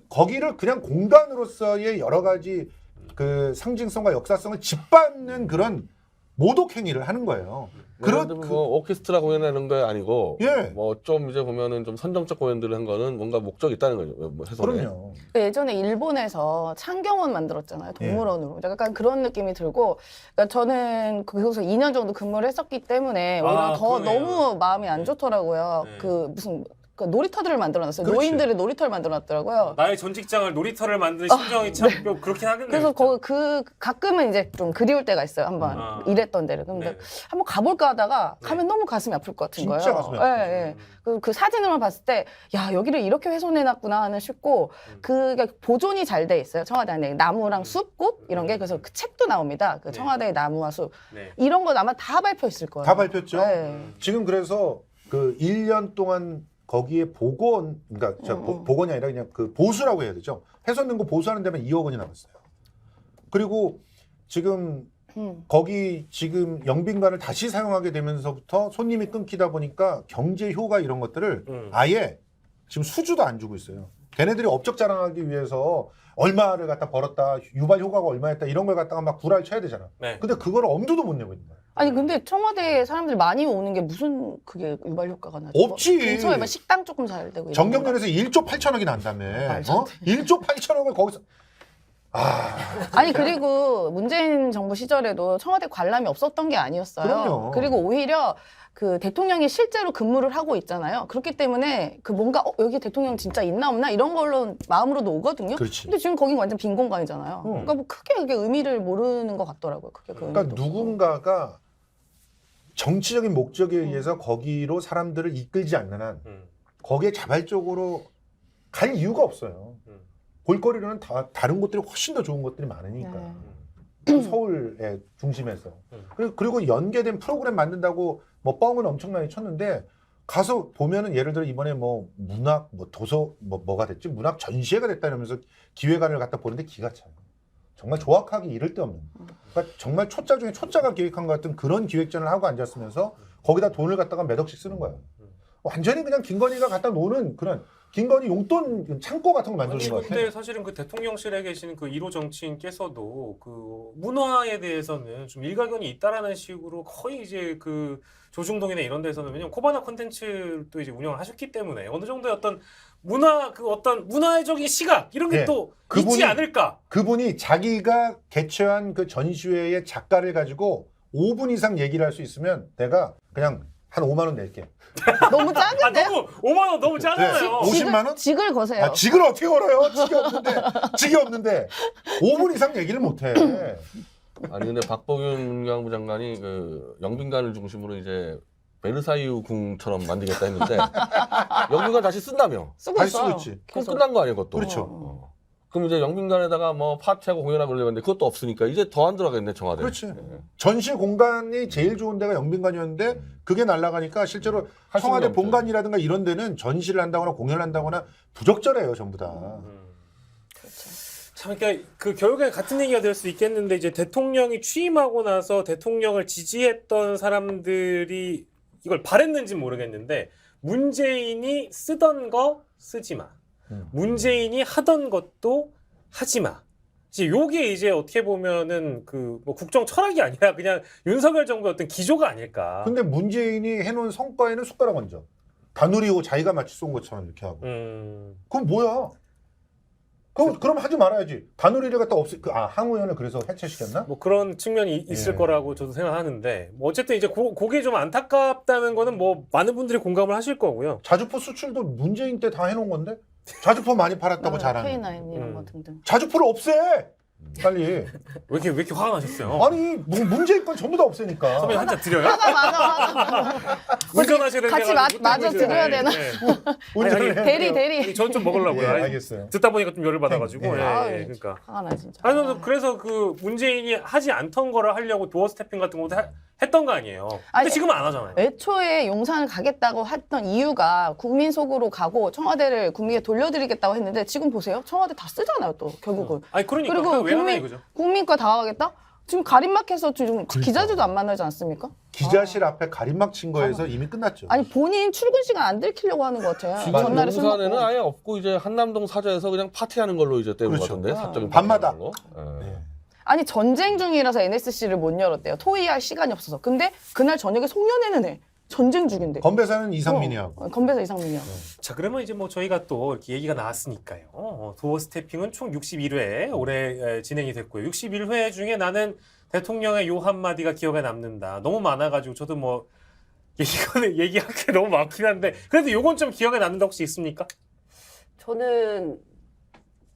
거기를 그냥 공간으로서의 여러 가지 그 상징성과 역사성을 짓밟는 그런 모독 행위를 하는 거예요. 그런 뭐 오케스트라 공연하는 거 아니고 예. 뭐 좀 이제 보면은 좀 선정적 공연들을 한 거는 뭔가 목적이 있다는 거죠. 뭐 해설에. 그럼요. 예전에 일본에서 창경원 만들었잖아요. 동물원으로. 약간 그런 느낌이 들고 그러니까 저는 거기서 2년 정도 근무를 했었기 때문에 오히려 더 그러네요. 너무 마음이 안 좋더라고요. 네. 그 무슨 그 놀이터들을 만들어놨어요. 그렇지. 노인들의 놀이터를 만들어놨더라고요. 나의 전 직장을 놀이터를 만드는 심정이 참 그렇긴 하겠네요. 그래서 진짜. 가끔은 이제 좀 그리울 때가 있어요. 한번 일했던 데를. 근데 네. 한번 가볼까 하다가 네. 가면 너무 가슴이 아플 것 같은 진짜 거예요. 가슴이 아프죠. 예, 예. 그 사진으로만 봤을 때, 야, 여기를 이렇게 훼손해놨구나 하는 싶고, 그러니까 보존이 잘 돼 있어요. 청와대 안에. 나무랑 숲, 꽃, 이런 게. 그래서 그 책도 나옵니다. 그 네. 청와대의 나무와 숲. 네. 이런 건 아마 다 발표했을 거예요. 다 발표했죠. 네. 지금 그래서 그 1년 동안 거기에 복원, 그러니까 복원이 아니라 그냥 그 보수라고 해야 되죠. 훼손된 거 보수하는 데만 2억 원이 나갔어요. 그리고 지금 거기 지금 영빈관을 다시 사용하게 되면서부터 손님이 끊기다 보니까 경제 효과 이런 것들을 아예 지금 수주도 안 주고 있어요. 걔네들이 업적 자랑하기 위해서 얼마를 갖다 벌었다, 유발 효과가 얼마였다 이런 걸 갖다가 막 구라를 쳐야 되잖아. 네. 근데 그걸 엄두도 못 내고 있는 거야. 아니 근데 청와대에 사람들이 많이 오는 게 무슨 그게 유발 효과가 나죠? 없지. 근처에 막 식당 조금 잘 되고 이런 정경련에서 1조 8천억이 난다며. 말도 안 1조 8천억을 거기서 아니 그리고 문재인 정부 시절에도 청와대 관람이 없었던 게 아니었어요. 그럼요. 그리고 오히려 그 대통령이 실제로 근무를 하고 있잖아요. 그렇기 때문에 그 뭔가 여기 대통령 진짜 있나 없나 이런 걸로 마음으로도 오거든요. 그렇지. 근데 지금 거긴 완전 빈 공간이잖아요. 그러니까 뭐 크게 그게 의미를 모르는 것 같더라고요. 그게 그 그러니까 의미도. 누군가가 정치적인 목적에 의해서 거기로 사람들을 이끌지 않는 한 거기에 자발적으로 갈 이유가 없어요. 볼거리로는 다른 곳들이 훨씬 더 좋은 것들이 많으니까. 네. 서울의 중심에서. 그리고 연계된 프로그램 만든다고 뭐 뻥은 엄청나게 쳤는데 가서 보면은 예를 들어 이번에 뭐 문학 뭐 도서 뭐가 됐지 문학 전시회가 됐다 이러면서 기획안을 갖다 보는데 기가 차요. 정말 조악하기 이를 데 없는. 그러니까 정말 초짜 중에 초짜가 기획한 것 같은 그런 기획전을 하고 앉았으면서 거기다 돈을 갖다가 몇 억씩 쓰는 거예요. 완전히 그냥 김건희가 갖다 놓는 그런 김건희 용돈 창고 같은 거 만드는 것 같아요. 근데 사실은 그 대통령실에 계신 그 1호 정치인께서도 그 문화에 대해서는 좀 일가견이 있다라는 식으로 거의 이제 그 조중동이나 이런 데서는 왜냐면 코바나 콘텐츠도 이제 운영을 하셨기 때문에 어느 정도의 어떤 문화 그 어떤 문화적인 시각 이런 게 네. 또 그분이- 있지 않을까. 그분이 자기가 개최한 그 전시회의 작가를 가지고 5분 이상 얘기를 할 수 있으면 내가 그냥 한 5만 원 낼게. 너무 아 작은데요? 너무 5만 원 너무 짜잖아요. 네. 50만 원? 직을 거세요. 아, 직을 어떻게 걸어요? 직이 없는데 5분 이상 얘기를 못 해. 아니 근데 박보균 문경부 장관이 그 영빈관을 중심으로 이제 베르사유 궁처럼 만들겠다 했는데 영빈관 다시 쓴다며. 쓰고 다시 있어요. 쓰고 있지. 그럼 끝난 거 아니에요, 그것도? 그렇죠. 그럼 이제 영빈관에다가 뭐 파티하고 공연하고 그러려고 했는데 그것도 없으니까 이제 더 안 들어가겠네, 청와대. 그렇지. 전시 공간이 제일 좋은 데가 영빈관이었는데 그게 날아가니까 실제로 할수 청와대 있는 게 본관이라든가 이런 데는 전시를 한다거나 공연을 한다거나 부적절해요, 전부 다. 참 그러니까 그 결국에 같은 얘기가 될 수 있겠는데 이제 대통령이 취임하고 나서 대통령을 지지했던 사람들이 이걸 바랬는지 모르겠는데 문재인이 쓰던 거 쓰지 마. 문재인이 하던 것도 하지 마. 이제 요게 이제 어떻게 보면은 그 뭐 국정 철학이 아니라 그냥 윤석열 정부의 어떤 기조가 아닐까. 근데 문재인이 해놓은 성과에는 숟가락 얹어. 다누리고 자기가 마치 쏜 것처럼 이렇게 하고. 그럼 뭐야? 그럼 하지 말아야지. 다누리를 갖다 항우연을 그래서 해체시켰나? 뭐 그런 측면이 있을 예. 거라고 저도 생각하는데 뭐 어쨌든 이제 그게 좀 안타깝다는 거는 뭐 많은 분들이 공감을 하실 거고요. 자주포 수출도 문재인 때 다 해놓은 건데? 자주포 많이 팔았다고 자랑해. K9 이런 거 등등. 자주포를 없애! 빨리. 왜 이렇게 화가 나셨어요? 아니 문재인 건 전부 다 없애니까. 선배님 한잔 드려요? 맞아. 운전하시는 같이 마저 드려야 되나? 운전을 해야 돼요. 대리. 전 좀 먹으려고요. 예, 아니, 알겠어요. 듣다 보니까 좀 열을 받아가지고. 예. 예, 아유, 예, 그러니까. 화가 나 진짜. 아니, 그래서 그 문재인이 하지 않던 거를 하려고 도어 스태핑 같은 것도 했던 거 아니에요. 근데 아니, 지금은 안 하잖아요. 애초에 용산을 가겠다고 했던 이유가 국민 속으로 가고 청와대를 국민에 돌려드리겠다고 했는데 지금 보세요. 청와대 다 쓰잖아요, 또 결국은. 아니 그러니까 그리고 그거 왜 하냐 이거죠. 국민과 다가가겠다? 지금 가림막해서 지금 기자들도 안 만나지 않습니까? 기자실 앞에 가림막 친 거에서 이미 끝났죠. 아니 본인 출근 시간 안 들키려고 하는 것 같아요. 지금 전날에 술 용산에는 먹고. 아예 없고 이제 한남동 사저에서 그냥 파티하는 걸로 이제 때운 그렇죠. 것 같은데 사적인 밤마다. 파티하는 걸로. 예. 예. 아니 전쟁 중이라서 NSC를 못 열었대요. 토의할 시간이 없어서. 근데 그날 저녁에 송년회는 해. 전쟁 중인데. 건배사는 이상민이하고. 건배사 이상민이야. 자 그러면 이제 뭐 저희가 또 이렇게 얘기가 나왔으니까요. 도어 스태핑은 총 61회 올해 진행이 됐고요. 61회 중에 나는 대통령의 요 한마디가 기억에 남는다. 너무 많아가지고 저도 뭐 얘기할 게 너무 많긴 한데 그래도 요건 좀 기억에 남는다 혹시 있습니까? 저는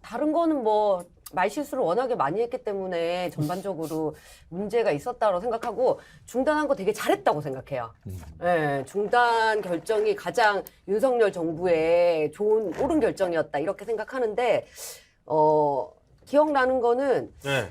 다른 거는 뭐 말실수를 워낙에 많이 했기 때문에 전반적으로 문제가 있었다고 생각하고 중단한 거 되게 잘했다고 생각해요. 예, 중단 결정이 가장 윤석열 정부의 좋은 옳은 결정이었다 이렇게 생각하는데 기억나는 거는 네.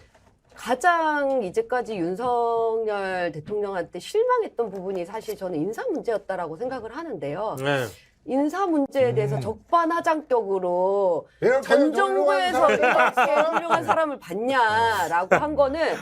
가장 이제까지 윤석열 대통령한테 실망했던 부분이 사실 저는 인사 문제였다라고 생각을 하는데요. 네. 인사 문제에 대해서 적반하장격으로 이렇게 전 정부에서 훌륭한 이렇게 훌륭한 사람을 봤냐라고 한 거는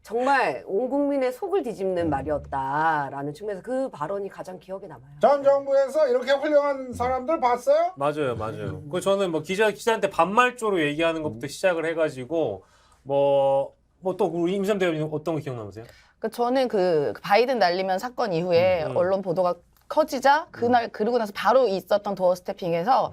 정말 온 국민의 속을 뒤집는 말이었다라는 측면에서 그 발언이 가장 기억에 남아요. 전 정부에서 이렇게 훌륭한 사람들 봤어요? 맞아요. 그 저는 뭐 기자한테 반말조로 얘기하는 것부터 시작을 해가지고 뭐 또 우리 임삼 대표님 어떤 거 기억나세요? 그 저는 그 바이든 날리면 사건 이후에 언론 보도가 커지자 그날 그러고 나서 바로 있었던 도어 스태핑에서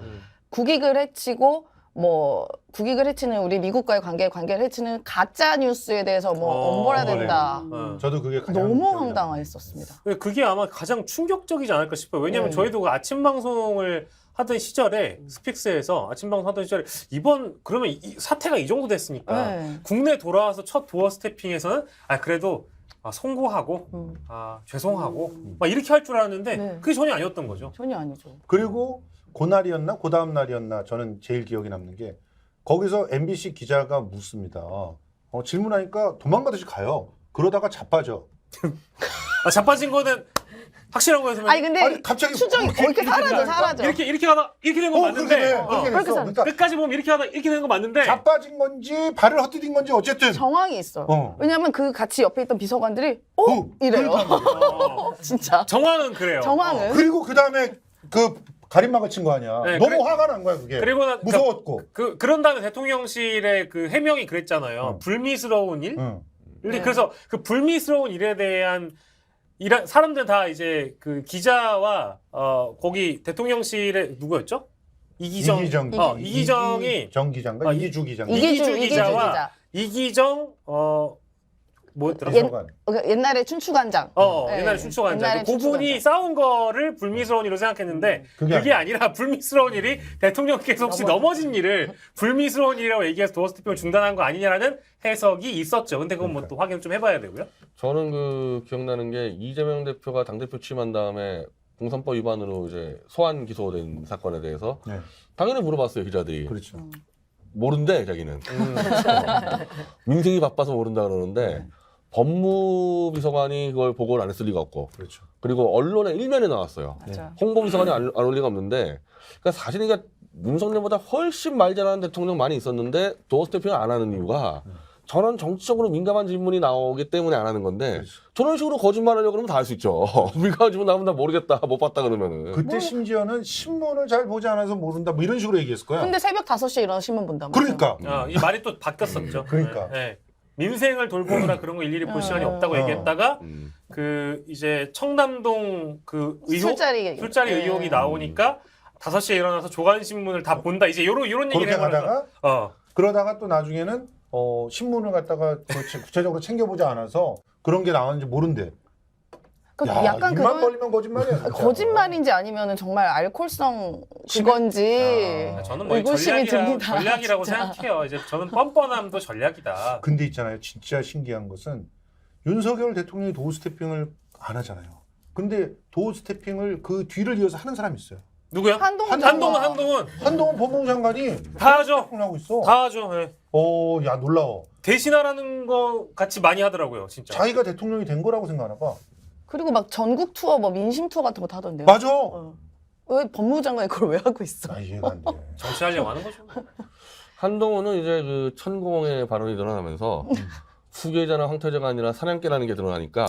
국익을 해치고 뭐 국익을 해치는 우리 미국과의 관계를 해치는 가짜 뉴스에 대해서 뭐 엄벌해야 된다. 저도 그게 가장 너무 기억에 황당했었습니다. 그게 아마 가장 충격적이지 않을까 싶어요. 왜냐하면 네. 저희도 그 아침 방송을 하던 시절에 스픽스에서 아침 방송 하던 시절에 이번 그러면 이 사태가 이 정도 됐으니까 네. 국내 돌아와서 첫 도어 스태핑에서는 그래도 송구하고 죄송하고 막 이렇게 할 줄 알았는데 네. 그게 전혀 아니었던 거죠. 전혀 아니죠. 그리고 그날이었나 그다음 날이었나 저는 제일 기억에 남는 게 거기서 MBC 기자가 묻습니다. 질문하니까 도망가듯이 가요. 그러다가 자빠져. 자빠진 거는 확실한 거예요, 선배님? 아니 근데 아니, 갑자기 추정이 이렇게 사라져. 이렇게 가다 이렇게 된 거 맞는데 그렇게 돼. 그렇게 그렇게 됐어. 그러니까 끝까지 보면 이렇게 하다 이렇게 된 거 맞는데 자빠진 건지 발을 헛디딘 건지 어쨌든 정황이 있어. 어. 왜냐면 그 같이 옆에 있던 비서관들이 이래요. 진짜. 정황은 그래요. 정황은. 그리고 그 다음에 그 가림막을 친 거 아니야. 네, 너무 그래- 화가 난 거야 그게. 그리고 무서웠고. 그런 다음에 대통령실의 그 해명이 그랬잖아요. 불미스러운 일. 응. 네. 그래서 그 불미스러운 일에 대한 사람들 다 이제 그 기자와 거기 대통령실에 누구였죠? 이기정이 이기정 기자인가? 이기주 이기주 기자와 기자. 이기정 뭐였더라? 비서관. 옛날에 춘추관장. 네. 옛날에 춘추관장. 옛날에 그분이 춘추관장. 싸운 거를 불미스러운 일로 생각했는데 그게 아니라 불미스러운 일이 대통령께서 혹시 넘어진 일을 불미스러운 일이라고 얘기해서 도어 스태핑을 중단한 거 아니냐라는 해석이 있었죠. 근데 그건 뭐 또 확인 좀 해봐야 되고요. 저는 그 기억나는 게 이재명 대표가 당대표 취임한 다음에 공산법 위반으로 이제 소환 기소된 사건에 대해서 네. 당연히 물어봤어요 기자들이. 그렇죠. 모른대 자기는. 민생이 바빠서 모른다 그러는데 법무비서관이 그걸 보고를 안 했을 리가 없고 그렇죠. 그리고 언론에 일면에 나왔어요. 맞아. 홍보비서관이 안 올 리가 없는데 그러니까 사실 이게 문성년보다 훨씬 말 잘하는 대통령 많이 있었는데 도어 스태핑을 안 하는 이유가 저런 정치적으로 민감한 질문이 나오기 때문에 안 하는 건데 그렇죠. 저런 식으로 거짓말하려고 그러면 다 할 수 있죠. 민감한 질문 나오면 나 모르겠다 못 봤다 그러면은 그때 심지어는 신문을 잘 보지 않아서 모른다 뭐 이런 식으로 얘기했을 거야. 근데 새벽 5시에 일어나서 신문 본다고. 그러니까. 이 말이 또 바뀌었었죠. 그러니까. 네. 민생을 돌보느라 그런 거 일일이 볼 시간이 없다고 얘기했다가 그 이제 청담동 그 의혹 술자리 의혹이 나오니까 5시에 일어나서 조간신문을 다 본다. 이제 요런 얘기를 그렇게 해버려서 가다가 그러다가 또 나중에는 신문을 갖다가 구체적으로 챙겨보지 않아서 그런 게 나왔는지 모른대. 그 야, 약간 입만 그런 벌리면 거짓말이야. 진짜. 거짓말인지 아니면은 정말 알코올성 그건지 저는 뭐 의구심이 듭니다. 전략이라고 진짜. 생각해요. 이제 저는 뻔뻔함도 전략이다. 근데 있잖아요. 진짜 신기한 것은 윤석열 대통령이 도어 스태핑을 안 하잖아요. 근데 도어 스태핑을 그 뒤를 이어서 하는 사람이 있어요. 누구야? 한동훈 법무부 장관이 다 하죠. 하고 있어. 다 하죠. 네. 야 놀라워. 대신하라는 거 같이 많이 하더라고요, 진짜. 자기가 대통령이 된 거라고 생각하나 봐. 그리고 막 전국 투어, 뭐 민심 투어 같은 거 다 하던데요. 맞아. 왜 법무부 장관이 그걸 왜 하고 있어? 이해가 안 돼. 정치하려고 하는 거죠. 한동훈은 이제 그 천공의 발언이 드러나면서 후계자나 황태자가 아니라 사냥개라는 게 드러나니까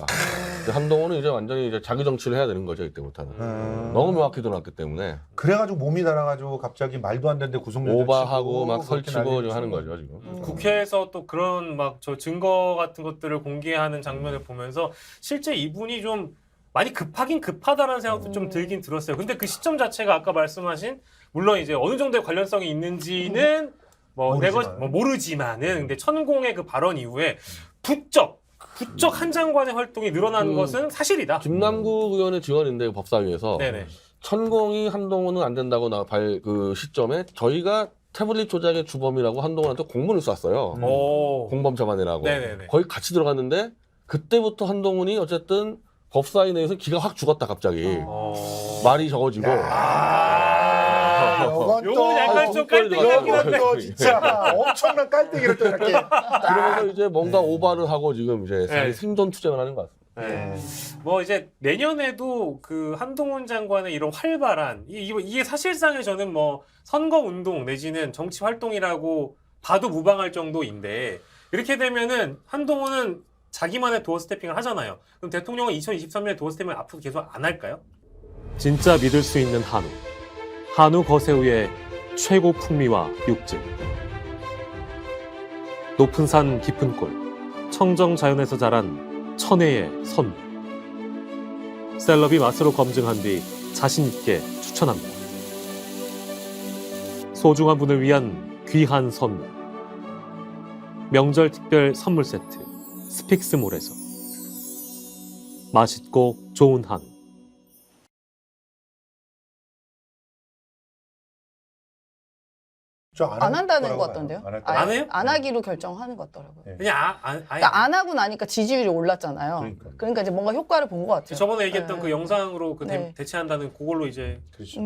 이제 한동훈은 이제 완전히 이제 자기 정치를 해야 되는 거죠 이때부터는. 너무 명확히 드러났기 때문에 그래가지고 몸이 달아가지고 갑자기 말도 안 되는데 구속영장 오바하고 치고 막 그렇게 설치고 난리를 하는 치고. 거죠 지금. 국회에서 또 그런 막 저 증거 같은 것들을 공개하는 장면을 보면서 실제 이분이 좀 많이 급하긴 급하다라는 생각도 좀 들긴 들었어요. 근데 그 시점 자체가 아까 말씀하신 물론 이제 어느 정도의 관련성이 있는지는 모르지만은 근데 천공의 그 발언 이후에 부쩍 한 장관의 활동이 늘어난 것은 사실이다. 김남국 의원의 지원인데 법사위에서 네네. 천공이 한동훈은 안 된다고 그 시점에 저희가 태블릿 조작의 주범이라고 한동훈한테 공문을 쐈어요. 오. 공범 잡아내라고. 네네네. 거의 같이 들어갔는데 그때부터 한동훈이 어쨌든 법사위 내에서 기가 확 죽었다 갑자기. 말이 적어지고. 요건 약간 좀 깔때기긴 한데. 이거 진짜 엄청난 깔때기를 또 이렇게. 그러면서 이제 뭔가 오바를 하고 지금 이제 자기 생존 투쟁을 하는 것 같습니다. 네. 뭐 이제 내년에도 그 한동훈 장관의 이런 활발한 이게 사실상의 저는 뭐 선거 운동 내지는 정치 활동이라고 봐도 무방할 정도인데 이렇게 되면은 한동훈은 자기만의 도어 스태핑을 하잖아요. 그럼 대통령은 2023년에 도어 스태핑을 앞으로 계속 안 할까요? 진짜 믿을 수 있는 한우 거세우의 최고 풍미와 육질. 높은 산 깊은 골, 청정 자연에서 자란 천혜의 선물. 셀럽이 맛으로 검증한 뒤 자신 있게 추천합니다. 소중한 분을 위한 귀한 선물. 명절 특별 선물 세트 스픽스몰에서 맛있고 좋은 한우. 안 한다는 것 같던데요? 안 해요? 안 하기로 결정하는 것 같더라고요. 네. 그냥 그러니까 안 하고 나니까 지지율이 올랐잖아요. 그러니까 이제 뭔가 효과를 본 것 같아요. 저번에 얘기했던 네. 그 영상으로 그 네. 대체한다는 그걸로 이제 그렇죠.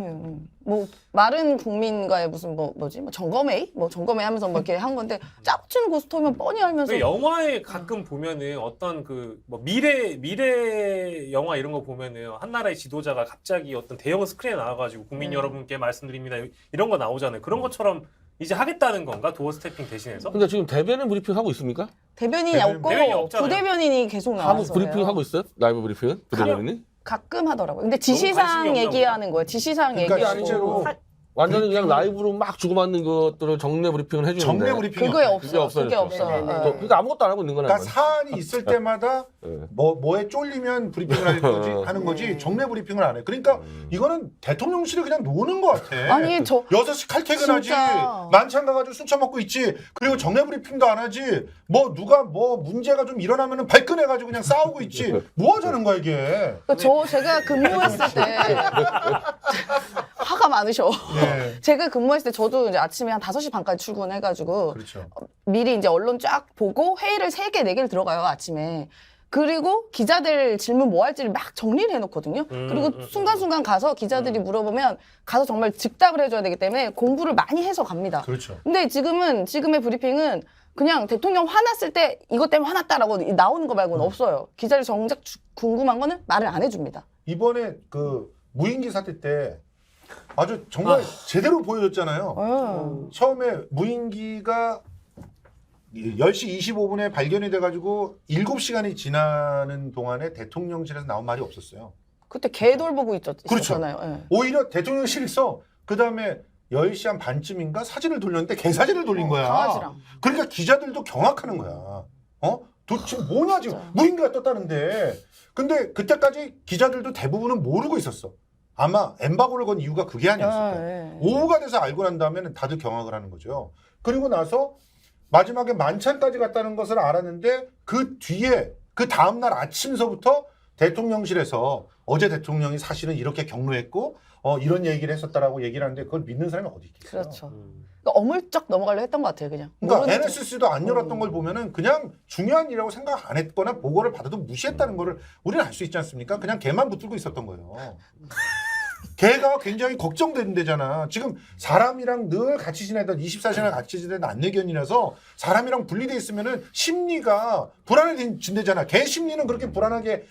뭐 마른 국민과의 무슨 뭐지 점검회의 점검회의 하면서 뭐 이렇게 한 건데 짜고치는 고스톱이면 뻔히 알면서 그 영화에 가끔 보면은 어떤 그 뭐 미래 영화 이런 거 보면은 한 나라의 지도자가 갑자기 어떤 대형 스크린에 나와가지고 국민 여러분께 말씀드립니다 이런 거 나오잖아요. 그런 것처럼 이제 하겠다는 건가 도어 스태핑 대신해서? 근데 지금 대변인 브리핑 하고 있습니까? 대변인이 대변인이 없고 없잖아요. 부대변인이 계속 하고 나와서 브리핑 하고 있어요? 라이브 브리핑은 부대변인이? 가끔 하더라고요. 근데 관심이 지시사항 없나 얘기하는 거예요. 지시사항 그러니까 얘기하고 실제로 완전히 그냥 라이브로 막 주고받는 것들을 정례 브리핑을 해주는데 정례 브리핑이 그거에 없어요. 없어요. 그게 없어졌죠. 없어. 네네네. 요 그러니까 아무것도 안 하고 있는 거네. 그러니까 사안이 있을 때마다 예. 뭐에 쫄리면 브리핑을 하는 거지 정례 브리핑을 안 해. 그러니까 이거는 대통령실이 그냥 노는 것 같아. 아니 저 6시 칼퇴근하지 진짜. 만찬 가가지고 술 처먹고 있지. 그리고 정례 브리핑도 안 하지. 뭐 누가 뭐 문제가 좀 일어나면은 발끈해가지고 그냥 싸우고 있지. 뭐 하자는 거야 이게. 제가 근무했을 때 화가 많으셔. 네. 제가 근무했을 때 저도 이제 아침에 한 5시 반까지 출근해가지고 그렇죠. 미리 이제 언론 쫙 보고 회의를 3개, 4개를 들어가요, 아침에. 그리고 기자들 질문 뭐 할지를 막 정리를 해놓거든요. 그리고 순간순간 가서 기자들이 물어보면 가서 정말 즉답을 해줘야 되기 때문에 공부를 많이 해서 갑니다. 그렇죠. 근데 지금의 브리핑은 그냥 대통령 화났을 때 이것 때문에 화났다라고 나오는 거 말고는 없어요. 기자들 정작 궁금한 거는 말을 안 해줍니다. 이번에 그 무인기 사태 때 아주 정말 제대로 보여줬잖아요. 처음에 무인기가 10시 25분에 발견이 돼가지고 7시간이 지나는 동안에 대통령실에서 나온 말이 없었어요. 그때 개돌보고 그렇죠. 있었잖아요. 예. 오히려 대통령실에서 그 다음에 10시 한 반쯤인가 사진을 돌렸는데 개사진을 돌린 거야. 강아지랑. 그러니까 기자들도 경악하는 거야. 도대체 뭐냐 지금 진짜. 무인기가 떴다는데. 근데 그때까지 기자들도 대부분은 모르고 있었어. 아마 엠바고를 건 이유가 그게 아니었을까. 예. 오후가 돼서 알고 난 다음에는 다들 경악을 하는 거죠. 그리고 나서 마지막에 만찬까지 갔다는 것을 알았는데 그 뒤에 그 다음날 아침서부터 대통령실에서 어제 대통령이 사실은 이렇게 경로했고 이런 얘기를 했었다라고 얘기를 하는데 그걸 믿는 사람이 어디 있겠어요. 그렇죠. 그러니까 어물쩍 넘어가려 했던 것 같아요, 그냥. 그러니까 모르는 NSC도 안 열었던 걸 보면은 그냥 중요한 일이라고 생각 안 했거나 보고를 받아도 무시했다는 거를 우리는 알 수 있지 않습니까? 그냥 걔만 붙들고 있었던 거예요. 걔가 굉장히 걱정된대잖아. 지금 사람이랑 늘 같이 지내다 24시간 같이 지내다 안내견이라서 사람이랑 분리돼 있으면은 심리가 불안해진대잖아. 걔 심리는 그렇게 불안하게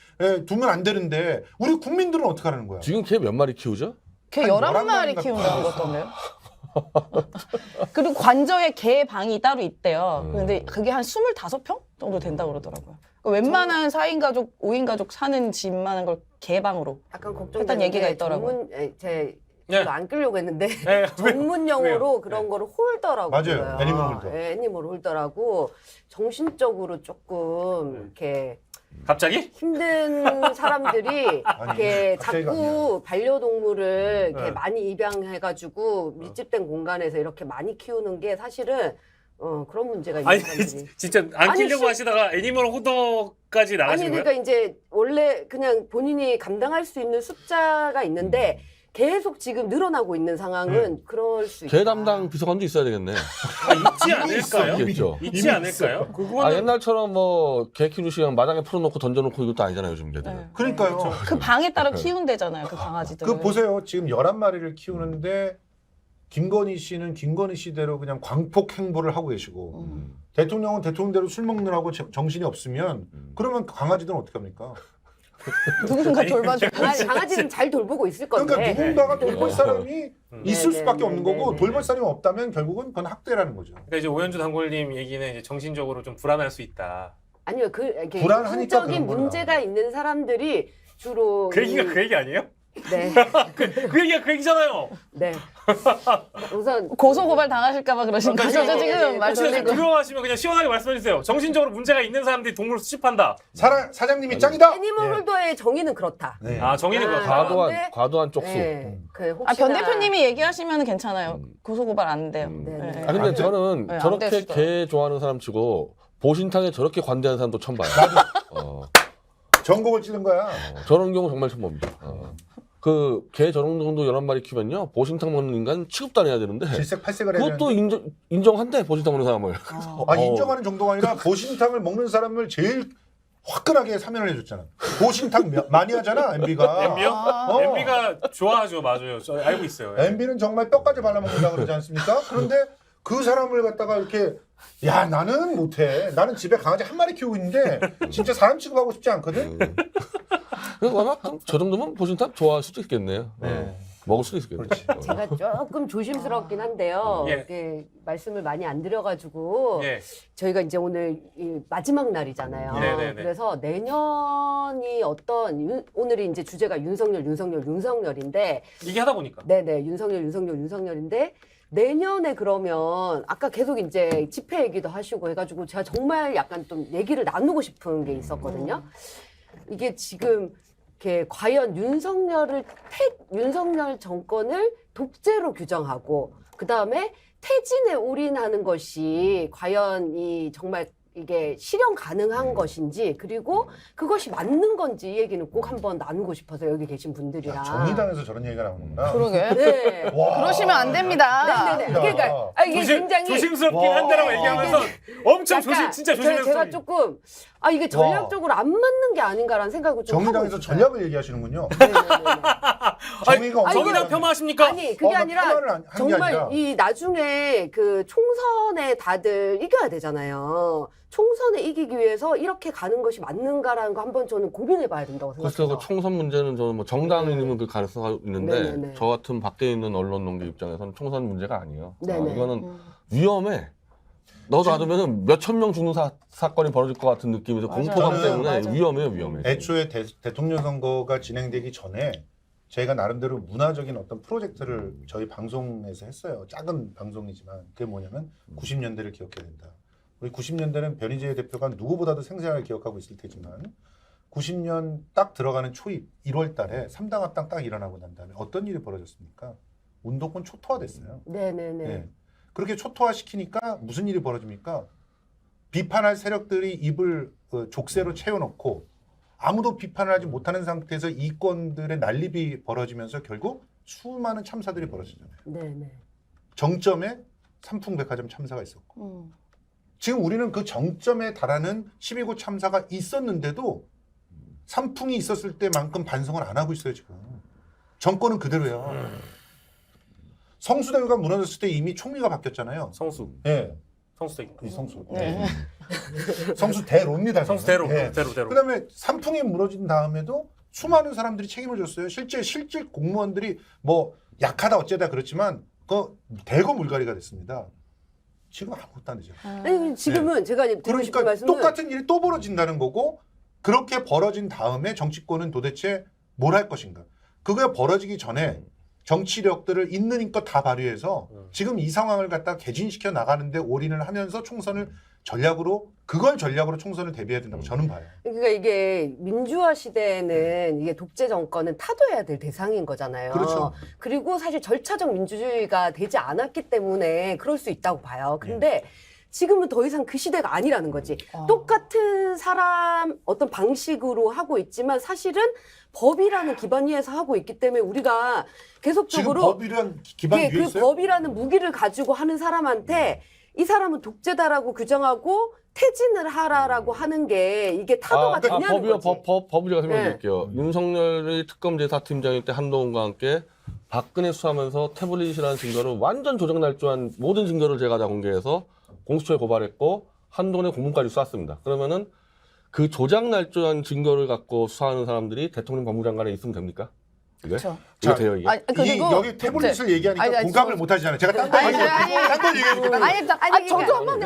두면 안 되는데 우리 국민들은 어떻게 하는 거야? 지금 걔 몇 마리 키우죠? 걔 한 11마리 11마리인가 키운다는 것던데요. 그리고 관저에 개 방이 따로 있대요. 근데 그게 한 25평 정도 된다고 그러더라고요. 그러니까 웬만한 4인 가족, 5인 가족 사는 집만한 걸 개방으로. 약간 했던 걱정되는 얘기가 게 있더라고요. 제 네. 안 끌려고 했는데 네, 전문 용어로 왜요? 그런 네. 거를 홀더라고 맞아요. 불러요. 애니멀 홀더. 예, 애니멀 홀더라고 정신적으로 조금 이렇게 갑자기? 힘든 사람들이 아니, 이렇게 갑자기가 자꾸 반려동물을 이렇게 네. 많이 입양해가지고 밀집된 공간에서 이렇게 많이 키우는 게 사실은 그런 문제가 있는 아니 사람들이. 진짜 안 아니, 끼려고 하시다가 애니멀 호더까지 아니 나가신 거예요? 그러니까 이제 원래 그냥 본인이 감당할 수 있는 숫자가 있는데 계속 지금 늘어나고 있는 상황은 그럴 수 있다. 개 담당 비서관도 있어야 되겠네. 있지 않을까요? 있겠죠. 있지 이미 않을까요? 그거는 옛날처럼 뭐 개 키우시면 마당에 풀어놓고 던져놓고 이것도 아니잖아요, 요즘 개들. 네. 그러니까요. 그 방에 따라 키운대잖아요, 그 강아지들. 그 보세요. 지금 11마리를 키우는데 김건희 씨는 김건희 씨대로 그냥 광폭 행보를 하고 계시고 대통령은 대통령대로 술 먹느라고 정신이 없으면 그러면 강아지들은 어떻게 합니까? 누군가 돌봐줘. 강아지는 잘 돌보고 있을 건데. 그러니까 누군가가 돌볼 사람이 있을 네, 수밖에 네, 없는 네, 거고 네. 돌볼 사람이 없다면 결국은 그건 학대라는 거죠. 그러니까 이제 오현주 단골님 얘기는 이제 정신적으로 좀 불안할 수 있다. 아니요, 이렇게 불안하니까 정신적인 그런 거구나. 문제가 있는 사람들이 주로 그 얘기가 그 얘기 아니에요? 네, 그 얘기가 그 얘기잖아요. 네. 우선 고소고발 당하실까봐 그러신 그러니까 거죠, 아니, 지금? 아니, 말 혹시 돌리고. 두려워하시면 그냥 시원하게 말씀해 주세요. 정신적으로 문제가 있는 사람들이 동물을 수집한다. 사장님이 짱이다. 애니멀 홀더의 정의는 그렇다. 네. 아 정의는 아, 그렇다. 그런데- 과도한 쪽수. 네, 그 아, 변 혹시나- 대표님이 얘기하시면 괜찮아요. 고소고발 안 돼요. 네, 네. 네. 아 근데 안 저는 네, 안 저렇게 됐어요. 개 좋아하는 사람 치고 보신탕에 저렇게 관대한 사람도 처음 봐요. 전곡을 찌른 거야. 저런 경우 정말 처음 봅니다. 그 개 저런 정도 11마리 키우면요 보신탕 먹는 인간 취급도 안 해야 되는데 질색 팔색을 해야 그것도 되는데. 인정한대 보신탕 먹는 사람을. 인정하는 정도가 아니라 보신탕을 먹는 사람을 제일 화끈하게 사면을 해줬잖아. 보신탕 많이 하잖아 MB가. MB요? 아. MB가 좋아하죠, 맞아요. 저 알고 있어요. MB는 정말 뼈까지 발라먹는다 그러지 않습니까? 그런데 그 사람을 갖다가 이렇게 야 나는 못해. 나는 집에 강아지 한 마리 키우고 있는데 진짜 사람 취급하고 싶지 않거든. 그래서 아마 저 정도면 보신탕 좋아할 수도 있겠네요. 먹을 수도 있겠네요. 그렇지. 제가 조금 조심스럽긴 한데요. 예. 이렇게 말씀을 많이 안 드려가지고 예. 저희가 이제 오늘 이 마지막 날이잖아요. 네네네. 그래서 내년이 오늘이 이제 주제가 윤석열인데 얘기하다 보니까. 네네 윤석열인데 내년에 그러면 아까 계속 이제 집회 얘기도 하시고 해가지고 제가 정말 약간 좀 얘기를 나누고 싶은 게 있었거든요. 이게 지금 이렇게 과연 윤석열 정권을 독재로 규정하고 그 다음에 퇴진에 올인하는 것이 과연 정말 이게 실현 가능한 것인지 그리고 그것이 맞는 건지 이 얘기는 꼭 한번 나누고 싶어서 여기 계신 분들이랑. 야, 정의당에서 저런 얘기가 나오는구나. 그러게. 네. 와. 그러시면 안 됩니다. 네네네. 야. 그러니까 이게 굉장히 조심스럽긴 와. 한데라고 얘기하면서 엄청 약간 진짜 조심스럽습니다. 제가 조금 이게 전략적으로 안 맞는 게 아닌가라는 생각을 좀 정의당에서 하고 있어요. 전략을 얘기하시는군요. 네네네. 정의가 아니, 정의당 없는 폄하하십니까? 아니 그게 나 아니라 폄하를 한게 정말 아니라. 이 나중에 그 총선에 다들 이겨야 되잖아요. 총선에 이기기 위해서 이렇게 가는 것이 맞는가라는 거 한번 저는 고민해봐야 된다고 글쎄요, 생각해요. 그 총선 문제는 저는 뭐 정당이면 그 가능성이 있는데 네네네. 저 같은 밖에 있는 언론 농계 입장에서는 총선 문제가 아니에요. 네네. 이거는 위험해. 너도 놔두면 몇천 명 죽는 사건이 벌어질 것 같은 느낌에서 맞아요. 공포감 저는 때문에 맞아요. 위험해. 애초에 대통령 선거가 진행되기 전에 저희가 나름대로 문화적인 어떤 프로젝트를 저희 방송에서 했어요. 작은 방송이지만 그게 뭐냐면 90년대를 기억해야 된다. 우리 90년대는 변희재 대표가 누구보다도 생생하게 기억하고 있을 테지만 90년 딱 들어가는 초입 1월 달에 3당 합당 딱 일어나고 난 다음에 어떤 일이 벌어졌습니까? 운동권 초토화됐어요. 네네네. 네. 그렇게 초토화시키니까 무슨 일이 벌어집니까? 비판할 세력들이 입을 족쇄로 채워놓고 아무도 비판을 하지 못하는 상태에서 이권들의 난립이 벌어지면서 결국 수많은 참사들이 벌어지잖아요. 네네. 정점에 삼풍백화점 참사가 있었고 지금 우리는 그 정점에 달하는 12구 참사가 있었는데도 삼풍이 있었을 때만큼 반성을 안 하고 있어요. 지금 정권은 그대로예요. 성수대교가 무너졌을 때 이미 총리가 바뀌었잖아요. 성수. 예, 성수도 있고. 이 성수. 네. 성수대로입니다. 성수대로. 예. 대로. 그다음에 삼풍이 무너진 다음에도 수많은 사람들이 책임을 졌어요. 실질 공무원들이 뭐 약하다 어쩌다 그렇지만 그 대거 물갈이가 됐습니다. 지금 아무것도 안 되죠. 아니 지금은 제가 이제 드리고 싶은 그러니까 말씀은 똑같은 일이 또 벌어진다는 거고 그렇게 벌어진 다음에 정치권은 도대체 뭘 할 것인가? 그게 벌어지기 전에 정치력들을 있는 힘껏 다 발휘해서 지금 이 상황을 갖다 개진시켜 나가는데 올인을 하면서 총선을 그걸 전략으로 총선을 대비해야 된다고 저는 봐요. 그러니까 이게 민주화 시대에는 이게 독재 정권은 타도해야 될 대상인 거잖아요. 그렇죠. 그리고 사실 절차적 민주주의가 되지 않았기 때문에 그럴 수 있다고 봐요. 근데 지금은 더 이상 그 시대가 아니라는 거지. 똑같은 사람 어떤 방식으로 하고 있지만 사실은 법이라는 기반 위에서 하고 있기 때문에 우리가 지금 계속적으로 법이란 기반 위에 그 있어요? 법이라는 무기를 가지고 하는 사람한테 이 사람은 독재다라고 규정하고 퇴진을 하라라고 하는게 이게 타도가 되냐는 법이요. 거지. 법을 제가 설명드릴게요. 윤석열이 특검제사팀장일 때 한동훈과 함께 박근혜 수사하면서 태블릿이라는 증거를 완전 조작 날조한 모든 증거를 제가 다 공개해서 공수처에 고발했고 한동훈의 고문까지 쐈습니다. 그러면은 그 조작 날조한 증거를 갖고 수사하는 사람들이 대통령 법무장관에 있으면 됩니까? 이게? 그렇죠. 이게 자, 돼요 이게? 아니, 그리고 여기 태블릿을 얘기하니까 아니, 공감을 저- 못 하시잖아요. 제가 딴거 아니, 얘기해줄게요. 아니, 저도 한번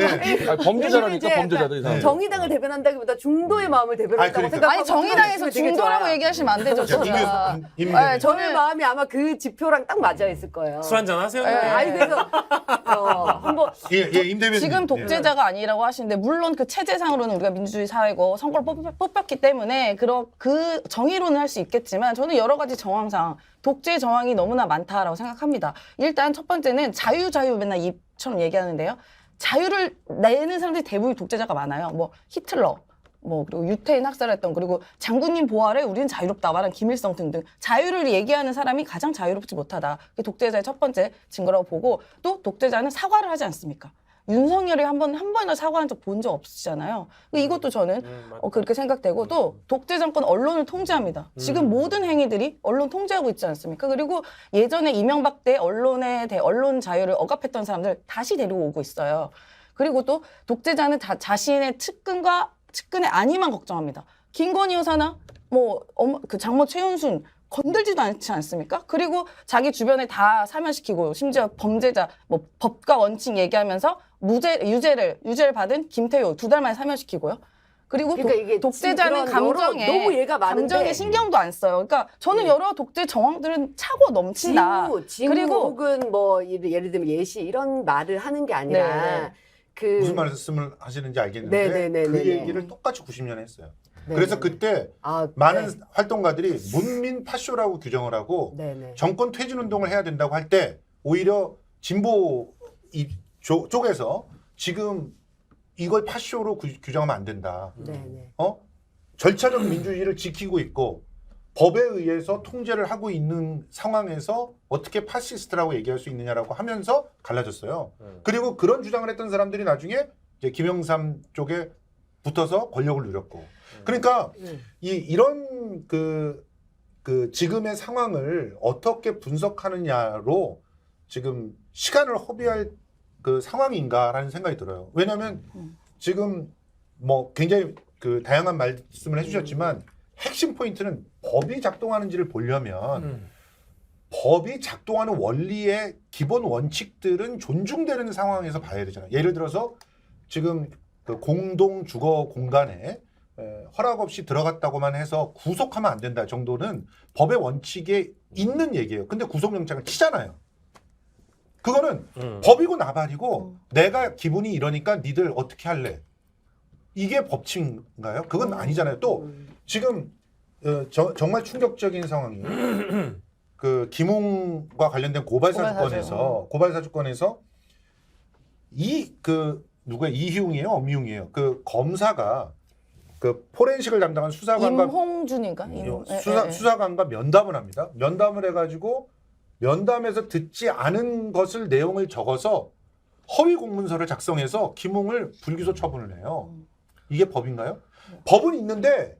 범죄자라니까 이제 범죄자들 이 사람. 정의당을 대변한다기보다 중도의 마음을 대변한다고 아니, 그러니까. 생각하고 아니 정의당에서 들어주시면 되게 중도라고 좋아요. 얘기하시면 안 되죠. 진짜. 이미 네, 저의 마음이 아마 그 지표랑 딱 맞아 있을 거예요. 술 한잔 하세요. 네. 아니 그래서 한번 예, 임 대변인. 지금 독재자가 아니라고 하시는데 물론 그 체제상으로는 우리가 민주주의 사회고 선거를 뽑혔기 때문에 그 정의로는 할 수 있겠지만 저는 여러 가지 정황상 독재 정황이 너무나 많다라고 생각합니다. 일단 첫 번째는 자유 맨날 입처럼 얘기하는데요. 자유를 내는 사람들이 대부분 독재자가 많아요. 뭐 히틀러, 뭐 그리고 유태인 학살했던 그리고 장군님 보아래 우리는 자유롭다 말한 김일성 등등 자유를 얘기하는 사람이 가장 자유롭지 못하다. 그게 독재자의 첫 번째 증거라고 보고 또 독재자는 사과를 하지 않습니까? 윤석열이 한 번이나 사과한 적 본 적 없으시잖아요. 이것도 저는 맞다. 그렇게 생각되고 또 독재 정권 언론을 통제합니다. 지금 모든 행위들이 언론 통제하고 있지 않습니까? 그리고 예전에 이명박 때 언론 자유를 억압했던 사람들 다시 데리고 오고 있어요. 그리고 또 독재자는 자신의 측근의 안위만 걱정합니다. 김건희 여사나 그 장모 최은순 건들지도 않지 않습니까? 그리고 자기 주변에 다 사면시키고 심지어 범죄자 법과 원칙 얘기하면서 유죄를 받은 김태효 2달 만에 사면시키고요. 그리고 그러니까 이게 독재자는 지금 그런 너무 예가 많은데 감정에 신경도 안 써요. 그러니까 저는 여러 독재 정황들은 차고 넘친다. 징후 그리고 혹은 예를 들면 예시 이런 말을 하는 게 아니라 네. 그 무슨 말씀을 하시는지 알겠는데 네네네네네. 그 얘기를 똑같이 90년에 했어요. 네네. 그래서 그때 아, 많은 네. 활동가들이 문민 파쇼라고 규정을 하고 네네. 정권 퇴진 운동을 해야 된다고 할 때 오히려 진보 쪽에서 지금 이걸 파쇼로 규정하면 안 된다. 네네. 절차적 민주주의를 지키고 있고 법에 의해서 통제를 하고 있는 상황에서 어떻게 파시스트라고 얘기할 수 있느냐라고 하면서 갈라졌어요. 그리고 그런 주장을 했던 사람들이 나중에 이제 김영삼 쪽에 붙어서 권력을 누렸고. 그러니까 이런 그 지금의 상황을 어떻게 분석하느냐로 지금 시간을 허비할 그 상황인가라는 생각이 들어요. 왜냐하면 지금 굉장히 그 다양한 말씀을 해주셨지만 핵심 포인트는 법이 작동하는지를 보려면 법이 작동하는 원리의 기본 원칙들은 존중되는 상황에서 봐야 되잖아요. 예를 들어서 지금 그 공동 주거 공간에 허락 없이 들어갔다고만 해서 구속하면 안 된다 정도는 법의 원칙에 있는 얘기예요. 근데 구속영장을 치잖아요. 그거는 법이고 나발이고 내가 기분이 이러니까 니들 어떻게 할래? 이게 법칙인가요? 그건 아니잖아요. 또 지금 정말 충격적인 상황이 그 김웅과 관련된 고발 사주권에서 이희웅이에요, 엄희웅이에요. 그 검사가 그 포렌식을 담당한 수사관과 임홍준인가? 수사관과 면담을 합니다. 면담을 해가지고 면담에서 듣지 않은 것을 내용을 적어서 허위 공문서를 작성해서 김웅을 불기소 처분을 해요. 이게 법인가요? 법은 있는데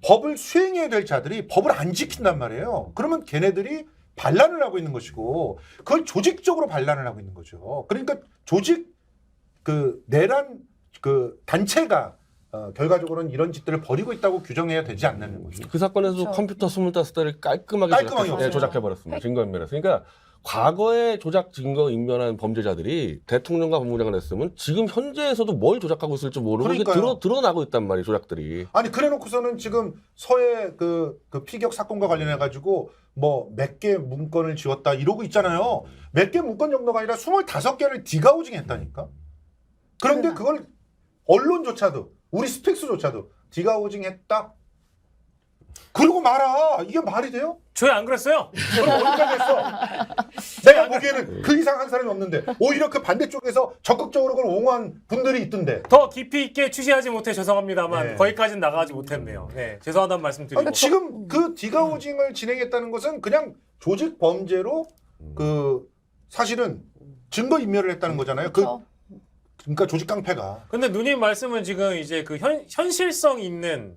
법을 수행해야 될 자들이 법을 안 지킨단 말이에요. 그러면 걔네들이 반란을 하고 있는 것이고 그걸 조직적으로 반란을 하고 있는 거죠. 그러니까 조직 내란 단체가 결과적으로는 이런 짓들을 벌이고 있다고 규정해야 되지 않는 거죠. 그 사건에서 그렇죠. 컴퓨터 25대를 깔끔하게 없어요. 조작해버렸습니다. 증거인멸해서. 그러니까 과거에 조작 증거 인멸한 범죄자들이 대통령과 법무장을 했으면 지금 현재에서도 뭘 조작하고 있을지 모르고 이게 드러나고 있단 말이에요. 조작들이. 아니 그래놓고서는 지금 서해 그 피격 사건과 관련해가지고 몇 개 문건을 지웠다 이러고 있잖아요. 몇 개 문건 정도가 아니라 25개를 디가우징 했다니까. 그런데 그걸 언론조차도 우리 스픽스조차도 디가우징 했다. 그러고 말아. 이게 말이 돼요? 저희 안 그랬어요. 그럼 어디까지 했어? 내가 보기에는 그 이상 한 사람이 없는데 오히려 그 반대쪽에서 적극적으로 그걸 옹호한 분들이 있던데. 더 깊이 있게 취재하지 못해 죄송합니다만 네. 거기까지는 나가지 못했네요. 네, 죄송하다는 말씀 드리고. 그러니까 지금 그 디가우징을 진행했다는 것은 그냥 조직 범죄로 사실은 증거 인멸을 했다는 거잖아요. 그렇죠. 그러니까 조직 깡패가. 근데 누님 말씀은 지금 이제 그 현실성 있는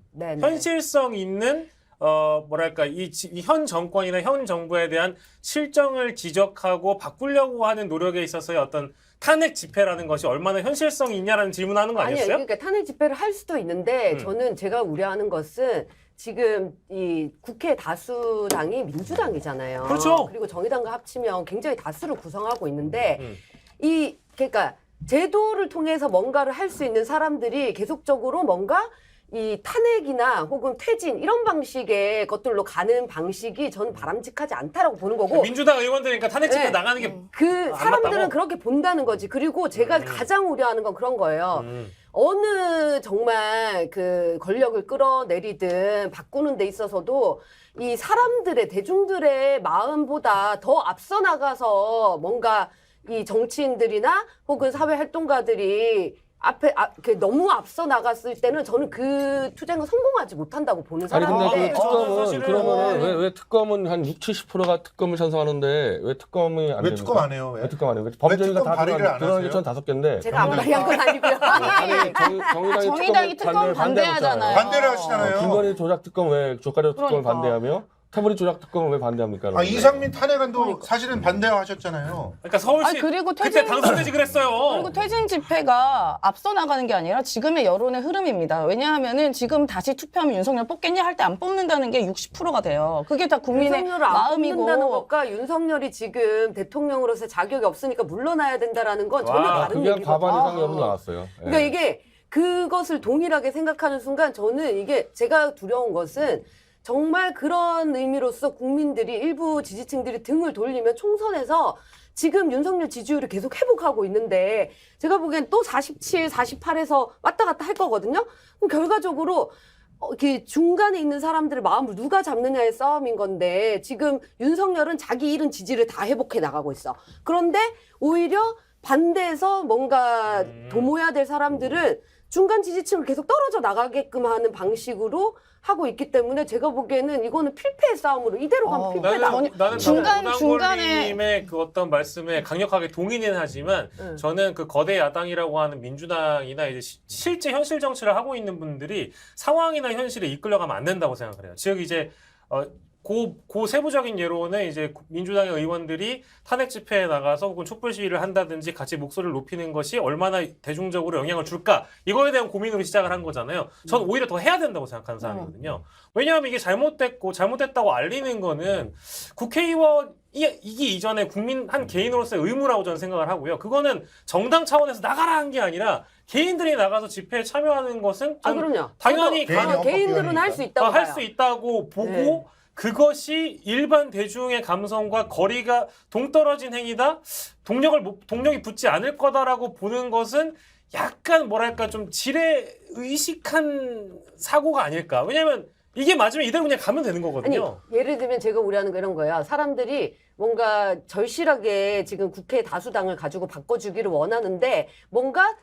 뭐랄까 이 현 정권이나 현 정부에 대한 실정을 지적하고 바꾸려고 하는 노력에 있어서의 어떤 탄핵 집회라는 것이 얼마나 현실성이 있냐라는 질문하는 거 아니었어요? 아니요. 그러니까 탄핵 집회를 할 수도 있는데 저는 제가 우려하는 것은 지금 이 국회 다수당이 민주당이잖아요. 그렇죠. 그리고 정의당과 합치면 굉장히 다수를 구성하고 있는데 그러니까 제도를 통해서 뭔가를 할 수 있는 사람들이 계속적으로 뭔가 이 탄핵이나 혹은 퇴진 이런 방식의 것들로 가는 방식이 저는 바람직하지 않다라고 보는 거고 민주당 의원들이니까 탄핵 집회 네. 나가는 게 그 안 사람들은 맞다고? 그렇게 본다는 거지. 그리고 제가 가장 우려하는 건 그런 거예요. 어느 정말 그 권력을 끌어내리든 바꾸는 데 있어서도 이 사람들의 대중들의 마음보다 더 앞서 나가서 뭔가 이 정치인들이나 혹은 사회 활동가들이 너무 앞서 나갔을 때는 저는 그 투쟁은 성공하지 못한다고 보는 아니 근데 사람인데 그 특검은 사실은 그러면은 왜 특검은 한 60~70%가 특검을 찬성하는데 왜 특검이 안 왜 됩니까? 특검 안 해요? 왜 왜? 특검 안 해요? 법조인가 특검 다 발의를 안 드러난 게 하세요? 전 5개인데 제가 아무 말이 한 건 아니고요. 정의당이 특검 반대하잖아요. 반대를 하시잖아요. 김건희 조작 특검 왜 조가료 특검을 그러니까. 반대하며 태블릿 조작 특검을 왜 반대합니까? 아, 이상민 탄핵안도 사실은 반대하셨잖아요. 그러니까 서울시 아니, 그리고 그때 퇴진- 당선되지 그랬어요. 그리고 퇴진 집회가 앞서 나가는 게 아니라 지금의 여론의 흐름입니다. 왜냐하면은 지금 다시 투표하면 윤석열 뽑겠냐 할 때 안 뽑는다는 게 60%가 돼요. 그게 다 국민의 윤석열을 안 마음이고. 뽑는다는 것과 윤석열이 지금 대통령으로서 자격이 없으니까 물러나야 된다라는 건 전혀 와, 다른 그게 한 얘기거든요. 과반 이상 여론 나왔어요. 그러니까 예. 이게 그것을 동일하게 생각하는 순간 저는 이게 제가 두려운 것은 정말 그런 의미로서 국민들이 일부 지지층들이 등을 돌리면 총선에서 지금 윤석열 지지율을 계속 회복하고 있는데 제가 보기엔 또 47, 48에서 왔다 갔다 할 거거든요. 그럼 결과적으로 이렇게 중간에 있는 사람들의 마음을 누가 잡느냐의 싸움인 건데 지금 윤석열은 자기 잃은 지지를 다 회복해 나가고 있어. 그런데 오히려 반대해서 뭔가 도모해야 될 사람들은 중간 지지층을 계속 떨어져 나가게끔 하는 방식으로 하고 있기 때문에 제가 보기에는 이거는 필패의 싸움으로 이대로 가면 필패다. 나는 중간에- 중간님의 그 어떤 말씀에 강력하게 동의는 하지만 저는 그 거대 야당이라고 하는 민주당이나 이제 실제 현실 정치를 하고 있는 분들이 상황이나 현실에 이끌려가면 안 된다고 생각을 해요. 즉 이제 고 세부적인 예로는 이제 민주당의 의원들이 탄핵 집회에 나가서 혹은 촛불 시위를 한다든지 같이 목소리를 높이는 것이 얼마나 대중적으로 영향을 줄까 이거에 대한 고민으로 시작을 한 거잖아요. 전 오히려 더 해야 된다고 생각하는 사람이거든요. 왜냐하면 이게 잘못됐다고 알리는 거는 국회의원이 이기 이전에 국민 한 개인으로서의 의무라고 저는 생각을 하고요. 그거는 정당 차원에서 나가라 한 게 아니라 개인들이 나가서 집회에 참여하는 것은 아, 좀 그럼요. 당연히 개인이 헌법 개인들은 할 수 있다고 할 봐요. 수 있다고 보고 네. 그것이 일반 대중의 감성과 거리가 동떨어진 행위다. 동력이 붙지 않을 거다라고 보는 것은 약간 뭐랄까 좀 지레 의식한 사고가 아닐까. 왜냐면 이게 맞으면 이대로 그냥 가면 되는 아니 거거든요. 예를 들면 제가 우려하는 거 이런 거야. 사람들이 뭔가 절실하게 지금 국회 다수당을 가지고 바꿔주기를 원하는데 뭔가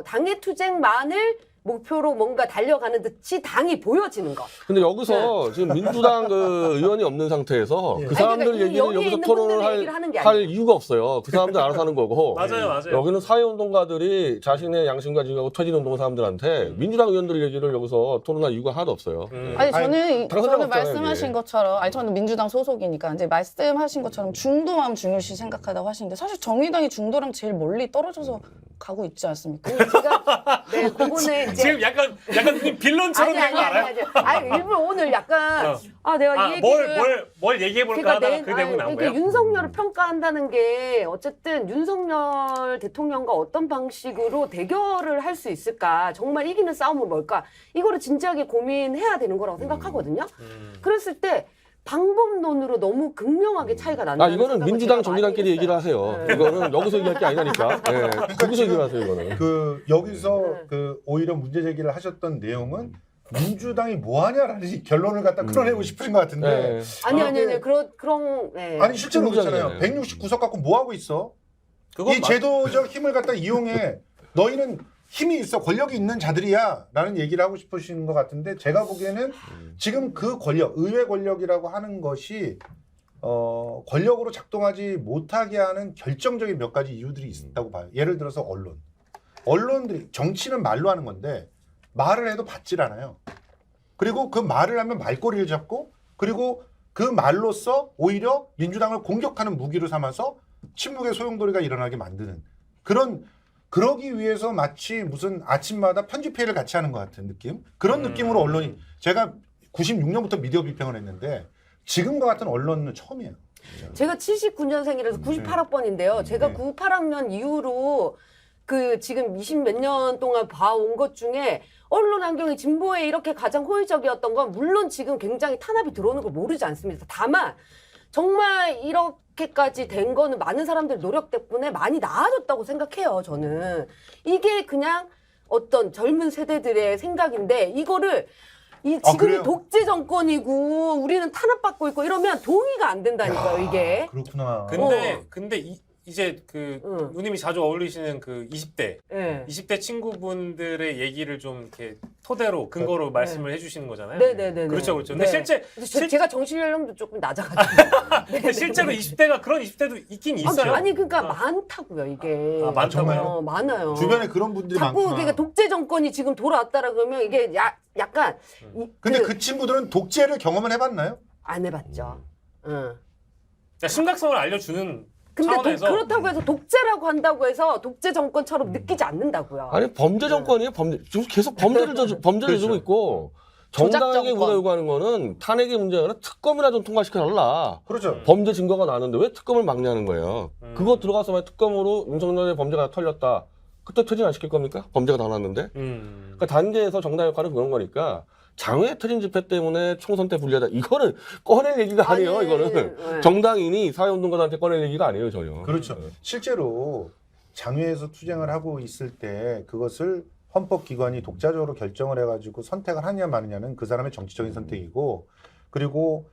당해투쟁만을 목표로 뭔가 달려가는 듯이 당이 보여지는 거. 근데 여기서 지금 민주당 그 의원이 없는 상태에서 그 사람들 아니, 그러니까 얘기를 여기에 여기서 있는 토론을 분들의 얘기를 하는 게 할 아니에요. 이유가 없어요. 그 사람들 알아서 하는 거고. 맞아요. 여기는 사회운동가들이 자신의 양심과 지하고 퇴진운동 사람들한테 민주당 의원들 얘기를 여기서 토론할 이유가 하나도 없어요. 아니 저는 당선자가 없잖아요, 말씀하신 이게. 것처럼 아니 저는 민주당 소속이니까 이제 말씀하신 것처럼 중도만 중요시 생각하다고 하시는데 사실 정의당이 중도랑 제일 멀리 떨어져서 가고 있지 않습니까? 제가 네, 그거는 이제 지금 약간 빌런처럼 된 거 알아요? 아니 일부러 오늘 약간 내가 이 뭘 얘기를 얘기해 볼까 하다가 그 대목이 나온 거예요? 윤석열을 평가한다는 게 어쨌든 윤석열 대통령과 어떤 방식으로 대결을 할 수 있을까? 정말 이기는 싸움은 뭘까? 이거를 진지하게 고민해야 되는 거라고 생각하거든요. 그랬을 때 방법론으로 너무 극명하게 차이가 난다. 이거는 민주당 정의당끼리 얘기를 하세요. 네. 이거는 여기서 얘기할 게 아니라니까. 거기서 얘기를 하세요, 이거는. 그 여기서 그 오히려 문제 제기를 하셨던 내용은 민주당이 뭐 하냐라는 결론을 갖다 끌어내고 싶으신 것 같은데. 네. 아니 그런 네. 아니 실제로 민주당이잖아요. 그렇잖아요. 169석 갖고 뭐 하고 있어? 그건 이 제도적 힘을 갖다 이용해. 너희는 힘이 있어, 권력이 있는 자들이야라는 얘기를 하고 싶으신 것 같은데 제가 보기에는 지금 그 권력, 의회 권력이라고 하는 것이 권력으로 작동하지 못하게 하는 결정적인 몇 가지 이유들이 있다고 봐요. 예를 들어서 언론들이 정치는 말로 하는 건데 말을 해도 받질 않아요. 그리고 그 말을 하면 말꼬리를 잡고 그리고 그 말로써 오히려 민주당을 공격하는 무기로 삼아서 침묵의 소용돌이가 일어나게 만드는 그러기 위해서 마치 무슨 아침마다 편집회의를 같이 하는 것 같은 느낌? 그런 느낌으로 언론이 제가 96년부터 미디어 비평을 했는데 지금과 같은 언론은 처음이에요. 제가 79년생이라서 98학번인데요. 제가 98학년 이후로 그 지금 20몇 년 동안 봐온 것 중에 언론 환경이 진보에 이렇게 가장 호의적이었던 건 물론 지금 굉장히 탄압이 들어오는 걸 모르지 않습니다. 다만 정말 이렇게까지 된 거는 많은 사람들 노력 때문에 많이 나아졌다고 생각해요. 저는 이게 그냥 어떤 젊은 세대들의 생각인데 이거를 지금이 그래요? 독재 정권이고 우리는 탄압받고 있고 이러면 동의가 안 된다니까요. 이게. 그렇구나. 근데 이제 그 응. 누님이 자주 어울리시는 그 20대 예. 20대 친구분들의 얘기를 좀 이렇게 토대로 근거로 말씀을 해주시는 거잖아요. 네네네. 그렇죠, 그렇죠. 근데 네. 실제 제가 정신 연령도 조금 낮아가지고. 근데 실제로 20대가 그런 20대도 있긴 있어요. 아니 그러니까 아. 많다고요 이게. 아, 많다고요? 정말요? 많아요. 주변에 그런 분들이 자꾸 많구나. 그러니까 독재 정권이 지금 돌아왔다라 그러면 이게 약간 근데 그 친구들은 독재를 경험을 해봤나요? 안 해봤죠. 응. 그러니까 심각성을 알려주는 근데 차원에서 그렇다고 해서 독재라고 한다고 해서 독재 정권처럼 느끼지 않는다고요. 아니 범죄 정권이에요. 범죄 지금 계속 범죄를 범죄를 그렇죠. 주고 있고 조작 정당하게 정권. 우리가 요구하는 거는 탄핵의 문제가 아니라 특검이나 좀 통과시켜달라. 그렇죠. 범죄 증거가 나왔는데 왜 특검을 막냐는 거예요. 음. 그거 들어가서 만약 특검으로 윤석열의 범죄가 털렸다. 그때 퇴진 안 시킬 겁니까? 범죄가 다 났는데. 그러니까 단계에서 정당 역할은 그런 거니까 장외 퇴진 집회 때문에 총선 때 불리하다. 이거는 꺼낼 얘기가 아니에요. 아니, 이거는 네. 정당인이 사회운동가들한테 꺼낼 얘기가 아니에요. 전혀. 그렇죠. 실제로 장외에서 투쟁을 하고 있을 때 그것을 헌법기관이 독자적으로 결정을 해가지고 선택을 하냐 마느냐는 그 사람의 정치적인 선택이고 그리고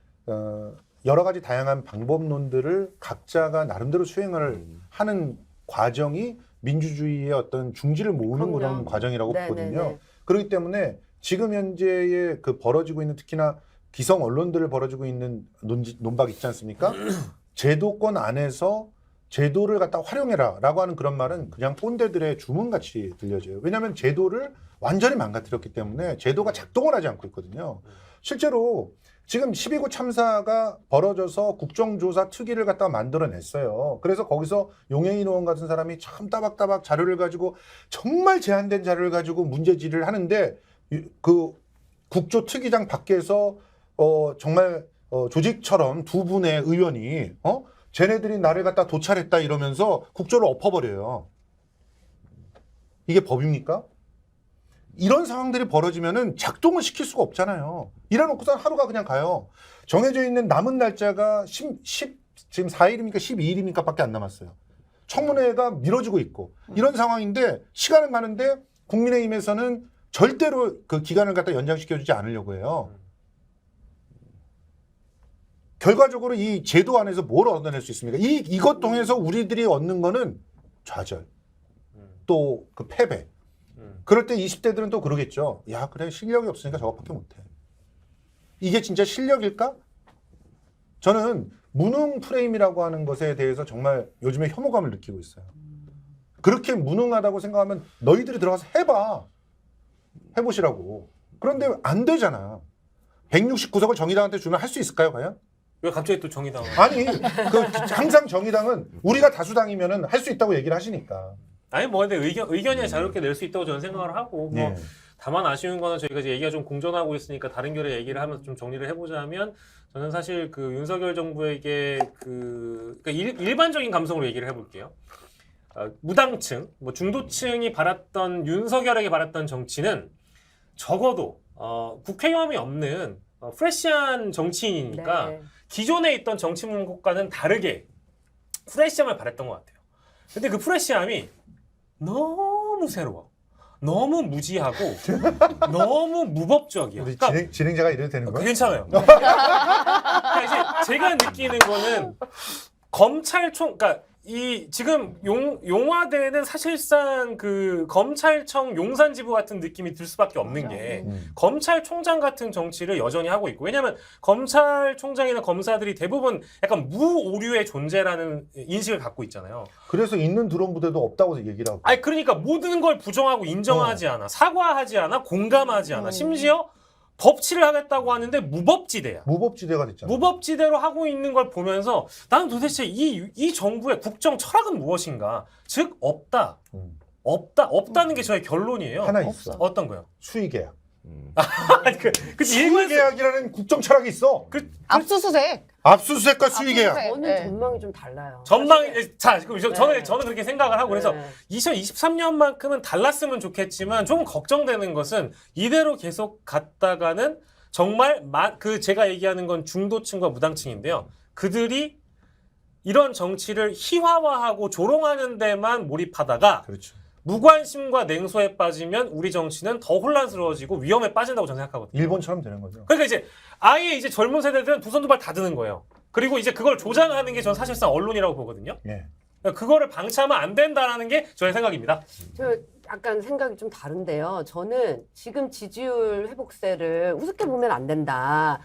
여러 가지 다양한 방법론들을 각자가 나름대로 수행을 하는 과정이 민주주의의 어떤 중지를 모으는 그럼요. 그런 과정이라고 네, 보거든요. 네, 네. 그렇기 때문에 지금 현재의 그 벌어지고 있는 특히나 기성 언론들을 벌어지고 있는 논박 있지 않습니까? 제도권 안에서 제도를 갖다 활용해라라고 하는 그런 말은 그냥 꼰대들의 주문같이 들려져요. 왜냐하면 제도를 완전히 망가뜨렸기 때문에 제도가 작동을 하지 않고 있거든요. 실제로 지금 12구 참사가 벌어져서 국정조사 특위를 갖다가 만들어냈어요. 그래서 거기서 용해인 의원 같은 사람이 참 따박따박 자료를 가지고 정말 제한된 자료를 가지고 문제질을 하는데 그 국조 특위장 밖에서 정말 조직처럼 두 분의 의원이 쟤네들이 나를 갖다 도찰했다 이러면서 국조를 엎어버려요. 이게 법입니까? 이런 상황들이 벌어지면은 작동을 시킬 수가 없잖아요. 이래놓고선 하루가 그냥 가요. 정해져 있는 남은 날짜가 지금 4일입니까? 12일입니까? 밖에 안 남았어요. 청문회가 미뤄지고 있고 이런 상황인데 시간은 가는데 국민의힘에서는 절대로 그 기간을 갖다 연장시켜주지 않으려고 해요. 결과적으로 이 제도 안에서 뭘 얻어낼 수 있습니까? 이것 통해서 우리들이 얻는 거는 좌절, 또 그 패배. 그럴 때 20대들은 또 그러겠죠. 야, 그래, 실력이 없으니까 저것밖에 못해. 이게 진짜 실력일까? 저는 무능 프레임이라고 하는 것에 대해서 정말 요즘에 혐오감을 느끼고 있어요. 그렇게 무능하다고 생각하면 너희들이 들어가서 해봐. 해보시라고. 그런데 안 되잖아. 169석을 정의당한테 주면 할 수 있을까요, 과연? 왜 갑자기 또 정의당? 아니, 항상 정의당은 우리가 다수당이면은 할 수 있다고 얘기를 하시니까. 아니 뭐 근데 의견이 자유롭게 낼 수 있다고 저는 생각을 하고 뭐 네. 다만 아쉬운 거는 저희가 이제 얘기가 좀 공존하고 있으니까 다른 결의 얘기를 하면서 좀 정리를 해보자면 저는 사실 그 윤석열 정부에게 그러니까 일반적인 감성으로 얘기를 해볼게요. 무당층, 뭐 중도층이 바랐던 윤석열에게 바랐던 정치는 적어도 국회 경험이 없는 프레시한 정치인이니까 네. 기존에 있던 정치 문구과는 다르게 프레시함을 바랬던 것 같아요. 근데 그 프레시함이 너무 새로워. 너무 무지하고 너무 무법적이야. 우리 그러니까 진행자가 이래도 되는 거야? 괜찮아요. 그러니까 이제 제가 느끼는 거는 검찰총, 그러니까 이 지금 용화대는 사실상 그 검찰청 용산지부 같은 느낌이 들 수밖에 없는 게 검찰총장 같은 정치를 여전히 하고 있고 왜냐하면 검찰총장이나 검사들이 대부분 약간 무오류의 존재라는 인식을 갖고 있잖아요. 그래서 있는 드론 부대도 없다고 얘기를 하고. 아니 그러니까 모든 걸 부정하고 인정하지 않아, 사과하지 않아, 공감하지 않아, 심지어 법치를 하겠다고 하는데 무법지대야. 무법지대가 됐잖아. 무법지대로 하고 있는 걸 보면서 나는 도대체 이 정부의 국정 철학은 무엇인가? 즉 없다. 없다는 게 저의 결론이에요. 하나 있어. 어떤 거요? 수의계약. 그 수의계약이라는 국정 철학이 있어. 압수수색. 압수수색과 수의계약. 압수수색. 저는 네. 전망이 좀 달라요. 전망이 자 그럼 네. 저는 그렇게 생각을 하고 그래서 네. 2023년만큼은 달랐으면 좋겠지만 조금 걱정되는 것은 이대로 계속 갔다가는 정말 그 제가 얘기하는 건 중도층과 무당층인데요. 그들이 이런 정치를 희화화하고 조롱하는 데만 몰입하다가 그렇죠. 무관심과 냉소에 빠지면 우리 정치는 더 혼란스러워지고 위험에 빠진다고 저는 생각하거든요. 일본처럼 되는 거죠. 그러니까 이제 아예 이제 젊은 세대들은 두 손 두 발 다 드는 거예요. 그리고 이제 그걸 조장하는 게 전 사실상 언론이라고 보거든요. 예. 그거를 방치하면 안 된다라는 게 저의 생각입니다. 저 약간 생각이 좀 다른데요. 저는 지금 지지율 회복세를 우습게 보면 안 된다.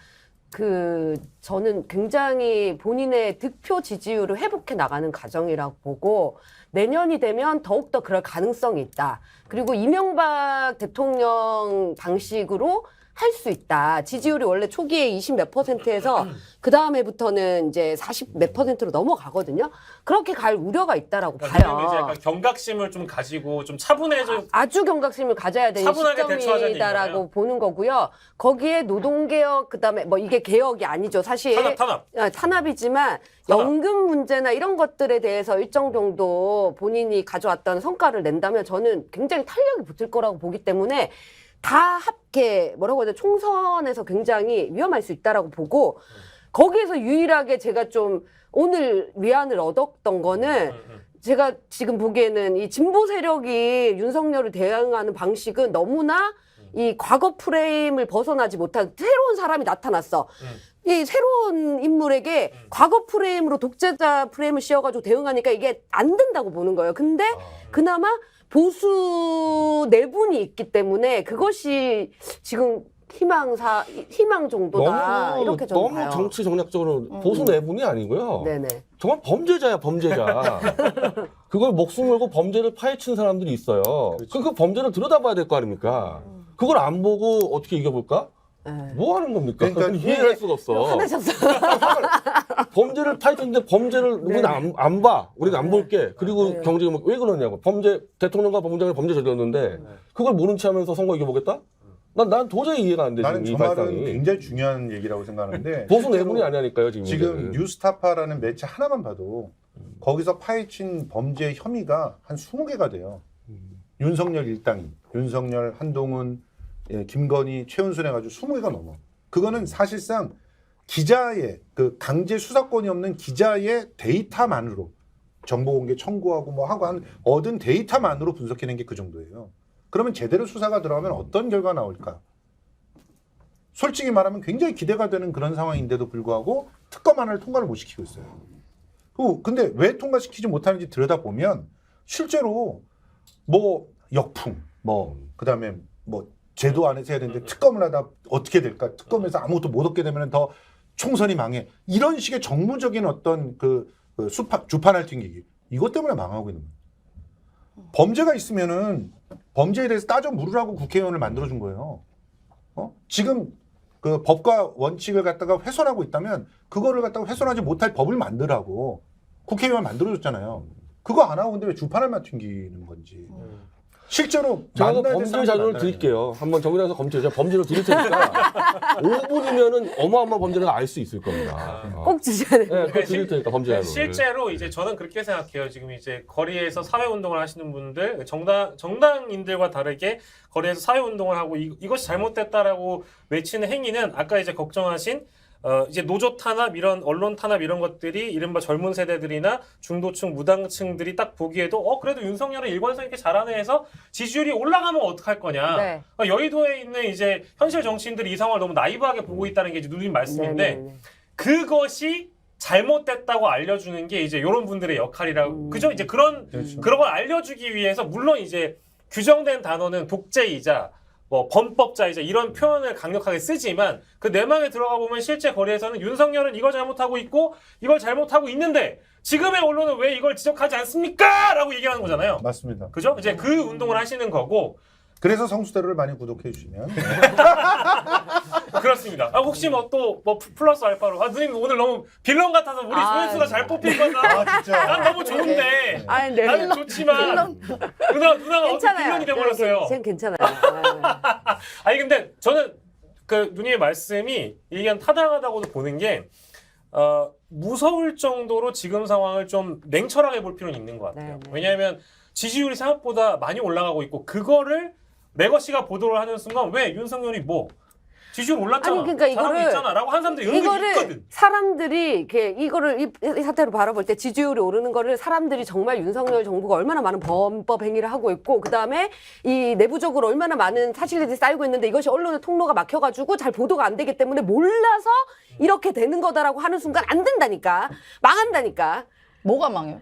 저는 굉장히 본인의 득표 지지율을 회복해 나가는 과정이라고 보고 내년이 되면 더욱더 그럴 가능성이 있다. 그리고 이명박 대통령 방식으로 할 수 있다. 지지율이 원래 초기에 20 몇 %에서 그 다음 해부터는 이제 40 몇 %로 넘어가거든요. 그렇게 갈 우려가 있다라고 그러면 이제 봐요. 약간 경각심을 좀 가지고 좀 차분해져. 아주 경각심을 가져야 되는 차분하게 대처하자는 시점이다라고 얘기잖아요. 보는 거고요. 거기에 노동개혁 그다음에 뭐 이게 개혁이 아니죠. 사실 탄압. 탄압이지만 탄압. 연금 문제나 이런 것들에 대해서 일정 정도 본인이 가져왔던 성과를 낸다면 저는 굉장히 탄력이 붙을 거라고 보기 때문에 다 합계 뭐라고 해야 돼 총선에서 굉장히 위험할 수 있다라고 보고 거기에서 유일하게 제가 좀 오늘 위안을 얻었던 거는 제가 지금 보기에는 이 진보 세력이 윤석열을 대응하는 방식은 너무나 이 과거 프레임을 벗어나지 못한 새로운 사람이 나타났어. 이 새로운 인물에게 과거 프레임으로 독재자 프레임을 씌워가지고 대응하니까 이게 안 된다고 보는 거예요. 근데 그나마 보수 내분이 있기 때문에 그것이 지금 희망 정도다. 이렇게 저는 너무 봐요. 정치 정략적으로 보수 내분이 아니고요. 네네. 정말 범죄자야 범죄자. 그걸 목숨 걸고 범죄를 파헤치는 사람들이 있어요. 그 범죄를 들여다봐야 될 거 아닙니까? 그걸 안 보고 어떻게 이겨볼까? 네. 뭐 하는 겁니까? 그러니까 이해할 수가 없어. 화나셨어. 범죄를 파헤치는데 범죄를 우리는 안 봐. 우리가 안 볼게. 그리고 네. 경제가 왜 그러냐고. 대통령과 법무장관이 범죄 저질렀는데 그걸 모른 체 하면서 선거 이겨보겠다? 난 도저히 이해가 안 되지. 나는 이 저 말은 발상이. 굉장히 중요한 얘기라고 생각하는데 보수 내분이 아니니까요 지금. 지금 문제는. 뉴스타파라는 매체 하나만 봐도 거기서 파헤친 범죄 혐의가 한 20개가 돼요. 윤석열 일당이, 윤석열, 한동훈, 김건희, 최은순 해가지고 20개가 넘어. 그거는 사실상 기자의 그 강제 수사권이 없는 기자의 데이터만으로 정보 공개 청구하고 뭐 하고 한 얻은 데이터만으로 분석해낸 게 그 정도예요. 그러면 제대로 수사가 들어가면 어떤 결과가 나올까? 솔직히 말하면 굉장히 기대가 되는 그런 상황인데도 불구하고 특검 하나를 통과를 못 시키고 있어요. 근데 왜 통과시키지 못하는지 들여다보면 실제로 뭐 역풍, 뭐 그다음에 뭐 제도 안에서 해야 되는데 특검을 하다 어떻게 될까? 특검에서 아무것도 못 얻게 되면 더 총선이 망해. 이런 식의 정무적인 어떤 주판을 튕기기. 이것 때문에 망하고 있는 거예요. 범죄가 있으면은 범죄에 대해서 따져 물으라고 국회의원을 만들어준 거예요. 지금 그 법과 원칙을 갖다가 훼손하고 있다면 그거를 갖다가 훼손하지 못할 법을 만들라고 국회의원 만들어줬잖아요. 그거 안 하고 근데 왜 주판을 튕기는 건지. 실제로 제가 만나야 될 범죄 사람들 자료를 만나야 드릴게요. 한번 정리해서 검토해. 제가 범죄를 드릴 테니까 5분이면은 어마어마한 범죄를 알 수 있을 겁니다. 꼭 주셔야 돼요. 네, 그거 드릴 테니까 범죄 자료. 실제로 이제 저는 그렇게 생각해요. 지금 이제 거리에서 사회 운동을 하시는 분들, 정당인들과 다르게 거리에서 사회 운동을 하고 이것이 잘못됐다라고 외치는 행위는 아까 이제 걱정하신 이제 노조 탄압 이런 언론 탄압 이런 것들이 이른바 젊은 세대들이나 중도층 무당층들이 딱 보기에도 그래도 윤석열은 일관성 있게 잘하네 해서 지지율이 올라가면 어떡할 거냐. 네. 여의도에 있는 이제 현실 정치인들이 이 상황을 너무 나이브하게 보고 있다는 게 이제 누님 말씀인데 네네네. 그것이 잘못됐다고 알려주는 게 이제 이런 분들의 역할이라고 그죠? 이제 그런 걸 알려주기 위해서 물론 이제 규정된 단어는 독재이자 뭐 범법자이자 이런 표현을 강력하게 쓰지만 그 내막에 들어가 보면 실제 거리에서는 윤석열은 이걸 잘못하고 있고 이걸 잘못하고 있는데 지금의 언론은 왜 이걸 지적하지 않습니까? 라고 얘기하는 거잖아요. 맞습니다. 그죠? 이제 그 운동을 하시는 거고 그래서 성수대로를 많이 구독해 주시면 그렇습니다. 혹시 뭐 또 뭐 플러스 알파로 누님 오늘 너무 빌런 같아서 우리 조회수가 잘 뽑힌 거다. 진짜 난 너무 좋은데. 아니, 네. 나는 좋지만 누나가 어떻게 빌런이 돼버렸어요. 쟤는 괜찮아요. 아니 근데 저는 그 누님의 말씀이 얘기한 타당하다고도 보는 게 무서울 정도로 지금 상황을 좀 냉철하게 볼 필요는 있는 것 같아요. 네. 왜냐하면 지지율이 생각보다 많이 올라가고 있고 그거를 레거시가 보도를 하는 순간 왜 윤석열이 뭐 지지율 올랐잖아. 아니, 그러니까 잘하고 이거를- 있잖아라고 한 사람들이 이런 게 이거를 있거든. 사람들이 이거를 이 사태로 바라볼 때 지지율이 오르는 거를 사람들이 정말 윤석열 정부가 얼마나 많은 범법 행위를 하고 있고 그다음에 이 내부적으로 얼마나 많은 사실들이 쌓이고 있는데 이것이 언론의 통로가 막혀가지고 잘 보도가 안 되기 때문에 몰라서 이렇게 되는 거다라고 하는 순간 안 된다니까. 망한다니까. 뭐가 망해요?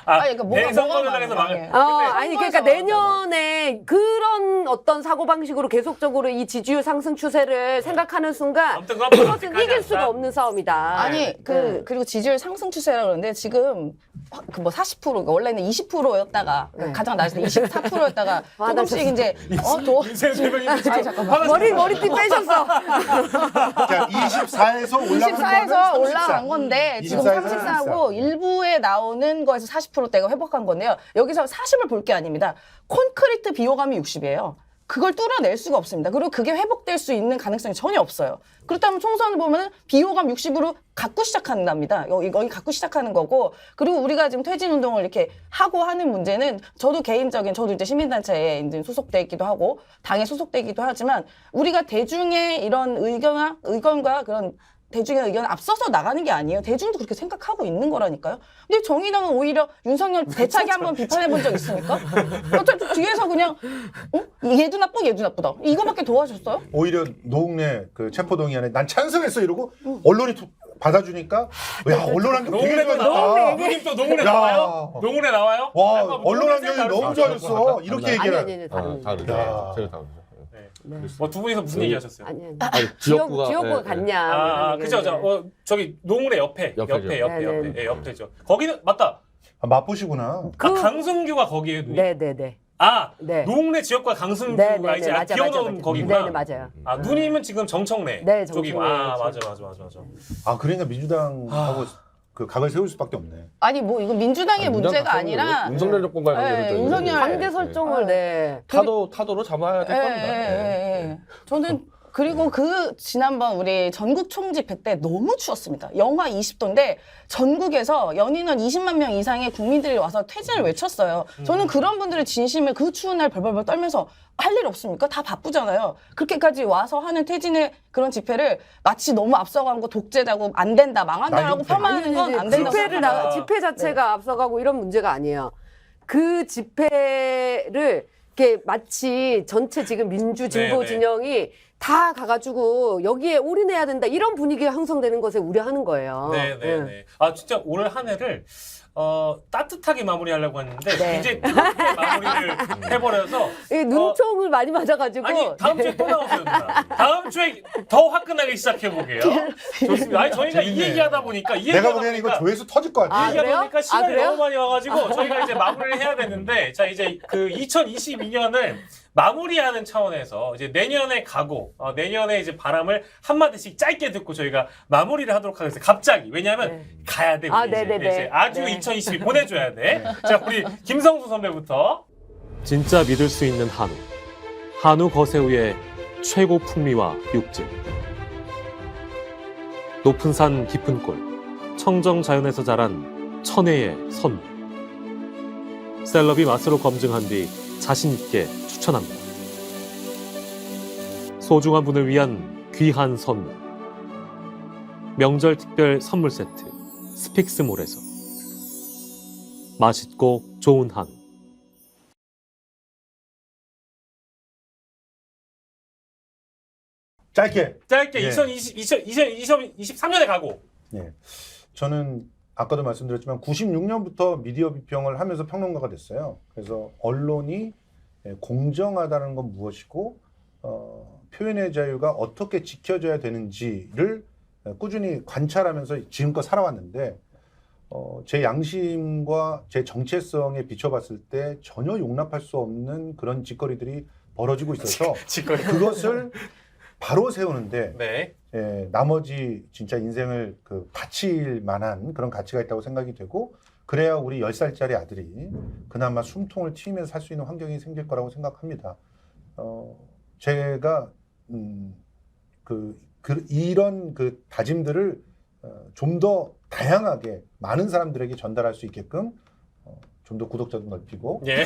아니, 그러니까 뭐가 대선거에서 망해요? 아니 그러니까 선거에서 내년에 그런 어떤 사고 방식으로 계속적으로 이 지지율 상승 추세를 생각하는 순간 아무튼 그건 그것은 아직까지 이길 안 수가 사. 없는 싸움이다. 아니 그리고 지지율 상승 추세라고 그러는데 지금 그 뭐 40% 원래는 20%였다가 네. 가장 낮을 때 24%였다가 아, 나 조금씩 이제 인생 설명이 아니, 잠깐만. 머리띠 빼셨어. 자, 24에서 올라간 24에서 올라간 건데 지금 24에서 34하고 일부에 나오는 거에서 40%대가 회복한 건데요. 여기서 40을 볼 게 아닙니다. 콘크리트 비호감이 60이에요. 그걸 뚫어낼 수가 없습니다. 그리고 그게 회복될 수 있는 가능성이 전혀 없어요. 그렇다면 총선을 보면은 비호감 60으로 갖고 시작한답니다. 여기 갖고 시작하는 거고, 그리고 우리가 지금 퇴진 운동을 이렇게 하고 하는 문제는 저도 이제 시민단체에 이제 소속돼 있기도 하고 당에 소속돼 있기도 하지만 우리가 대중의 이런 의견과 그런 대중의 의견을 앞서서 나가는 게 아니에요. 대중도 그렇게 생각하고 있는 거라니까요. 근데 정의당은 오히려 윤석열 대차게 한번 비판해 본 적 있습니까? 어차피 뒤에서 그냥 얘도 나쁘고 얘도 나쁘다. 이거밖에 더 하셨어요? 오히려 노웅래 그 체포동의안에 난 찬성했어 이러고 언론이 받아주니까 야 언론환경 되게 농구에도 좋아졌다. 나와. 누님 또 농구에 야. 나와요? 농구에 나와요? 와 약간 뭐 언론환경이 다를 너무 수 있어요. 좋아졌어. 이렇게 아니 얘기를. 아니 다른. 다르죠. 야. 전혀 다르죠. 네. 두 분이서 무슨 얘기 하셨어요? 아니 아니, 지역구가 지역구가 네, 같냐? 그죠. 저기 농구의 옆에. 옆에죠. 네. 예, 옆에죠. 거기는 맞다. 아, 맛보시구나. 강승규가 거기에요, 누님? 네네네. 아, 농내 지역과 강승규가 이제 비워놓은 거기구나. 네 맞아요. 아, 누님은 지금 정청래 네, 쪽이고. 정청래 아, 맞아. 아 그러니까 민주당하고 그 각을 세울 수밖에 없네. 아니 뭐 이거 민주당의 문제가 아니라 윤석열 정권과의 네, 관계를 윤석열 관계 설정을 네. 타도로 잡아야 될 겁니다. 예. 저는 그리고 지난번 우리 전국 총집회 때 너무 추웠습니다. 영하 20도인데 전국에서 연인원 20만 명 이상의 국민들이 와서 퇴진을 외쳤어요. 저는 그런 분들의 진심을 그 추운 날 벌벌벌 떨면서 할 일 없습니까? 다 바쁘잖아요. 그렇게까지 와서 하는 퇴진의 그런 집회를 마치 너무 앞서간 거 독재자고 안 된다, 망한다라고 나이도 폄하하는 건 안 된다고 생각합니다. 집회 자체가 앞서가고 이런 문제가 아니에요. 그 집회를 이렇게 마치 전체 지금 민주 진보 네. 진영이 다 가가지고 여기에 올인해야 된다 이런 분위기가 형성되는 것에 우려하는 거예요. 네. 아, 진짜 올 한 해를 따뜻하게 마무리하려고 했는데 네. 굉장히 뜨겁게 마무리를 해버려서 눈총을 많이 맞아가지고 아니 다음 주에 또 나오세요 누나. 다음 주에 더 화끈하게 시작해보게요. 좋습니다. 아니 저희가 이 재밌네. 얘기하다 보니까 내가 보기에는 이거 조회수 터질 것 같아. 아, 얘기하다 그래요? 보니까 시간이 그래요? 너무 많이 와가지고 저희가 이제 마무리를 해야 되는데 자 이제 그 2022년을 마무리하는 차원에서 이제 내년에 가고 내년에 이제 바람을 한 마디씩 짧게 듣고 저희가 마무리를 하도록 하겠습니다. 갑자기 왜냐하면 네. 가야 돼. 우리 아, 이제. 네네네. 이제 아주 네. 2022 보내줘야 돼. 자 우리 김성수 선배부터. 진짜 믿을 수 있는 한우. 한우 거세우의 최고 풍미와 육질. 높은 산 깊은 골. 청정 자연에서 자란 천혜의 선물. 셀럽이 맛으로 검증한 뒤 자신 있게 추천합니다. 소중한 분을 위한 귀한 선물. 명절 특별 선물 세트 스픽스몰에서 맛있고 좋은 한우. 짧게. 짧게 예. 2023년에 가고. 네. 저는 아까도 말씀드렸지만 96년부터 미디어 비평을 하면서 평론가가 됐어요. 그래서 언론이 공정하다는 건 무엇이고 표현의 자유가 어떻게 지켜져야 되는지를 꾸준히 관찰하면서 지금껏 살아왔는데 제 양심과 제 정체성에 비춰봤을 때 전혀 용납할 수 없는 그런 짓거리들이 벌어지고 있어서 짓거리. 그것을 바로 세우는데 네. 나머지 진짜 인생을 바칠 만한 그런 가치가 있다고 생각이 되고 그래야 우리 10살짜리 아들이 그나마 숨통을 튀면서 살 수 있는 환경이 생길 거라고 생각합니다. 제가 이런 다짐들을 좀 더 다양하게 많은 사람들에게 전달할 수 있게끔 좀 더 구독자도 넓히고 예.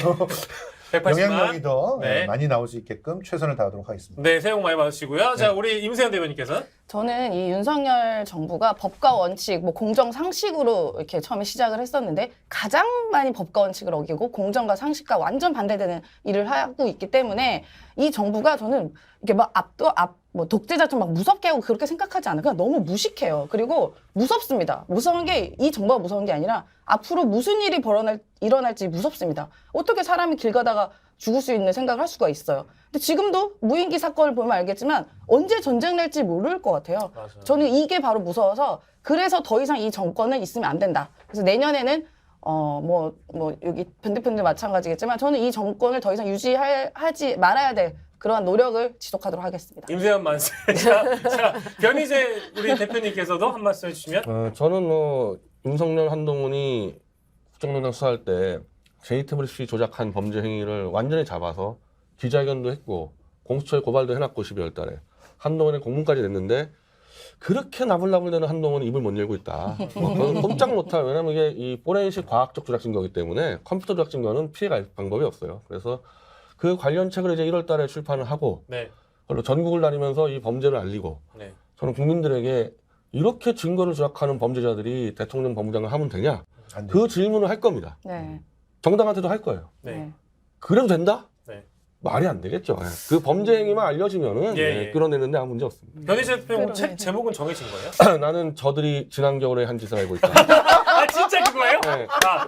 180만. 영향력이 더 네. 많이 나올 수 있게끔 최선을 다하도록 하겠습니다. 네, 새해 복 많이 받으시고요. 자, 우리 임세현 대변인께서 저는 이 윤석열 정부가 법과 원칙, 뭐 공정 상식으로 이렇게 처음에 시작을 했었는데 가장 많이 법과 원칙을 어기고 공정과 상식과 완전 반대되는 일을 하고 있기 때문에 이 정부가 저는 이렇게 막 뭐 독재자처럼 막 무섭게 하고 그렇게 생각하지 않아요. 그냥 너무 무식해요. 그리고 무섭습니다. 무서운 게 이 정부가 무서운 게 아니라 앞으로 무슨 일이 일어날지 무섭습니다. 어떻게 사람이 길 가다가 죽을 수 있는 생각을 할 수가 있어요. 근데 지금도 무인기 사건을 보면 알겠지만 언제 전쟁 날지 모를 것 같아요. 맞아요. 저는 이게 바로 무서워서 그래서 더 이상 이 정권은 있으면 안 된다. 그래서 내년에는 여기 변 대표님도 마찬가지겠지만 저는 이 정권을 더 이상 유지하지 말아야 될 그러한 노력을 지속하도록 하겠습니다. 임세현 만세. 자, 변희재 우리 대표님께서도 한 말씀 해주시면. 저는 뭐 윤석열 한동훈이 국정농단 수사할 때 JTBC 조작한 범죄 행위를 완전히 잡아서 기자회견도 했고 공수처에 고발도 해놨고 12월 달에 한동훈의 공문까지 냈는데 그렇게 나불나불대는 한동훈이 입을 못 열고 있다. 그건 꼼짝 못할. 왜냐면 이게 이 포렌식 과학적 조작 증거이기 때문에 컴퓨터 조작 증거는 피해갈 방법이 없어요. 그래서 그 관련 책을 이제 1월 달에 출판을 하고 네. 그걸로 전국을 다니면서 이 범죄를 알리고 네. 저는 국민들에게 이렇게 증거를 조작하는 범죄자들이 대통령 법무장관 하면 되냐? 안 돼. 그 질문을 할 겁니다. 네. 정당한테도 할 거예요. 네. 그래도 된다? 네. 말이 안 되겠죠. 그 범죄 행위만 알려지면은 예. 끌어내는데 아무 문제 없습니다. 변희재 대표님 그러네. 책 제목은 정해진 거예요? 나는 저들이 지난 겨울에 한 짓을 알고 있다. 아 진짜 그거예요? 네. 아,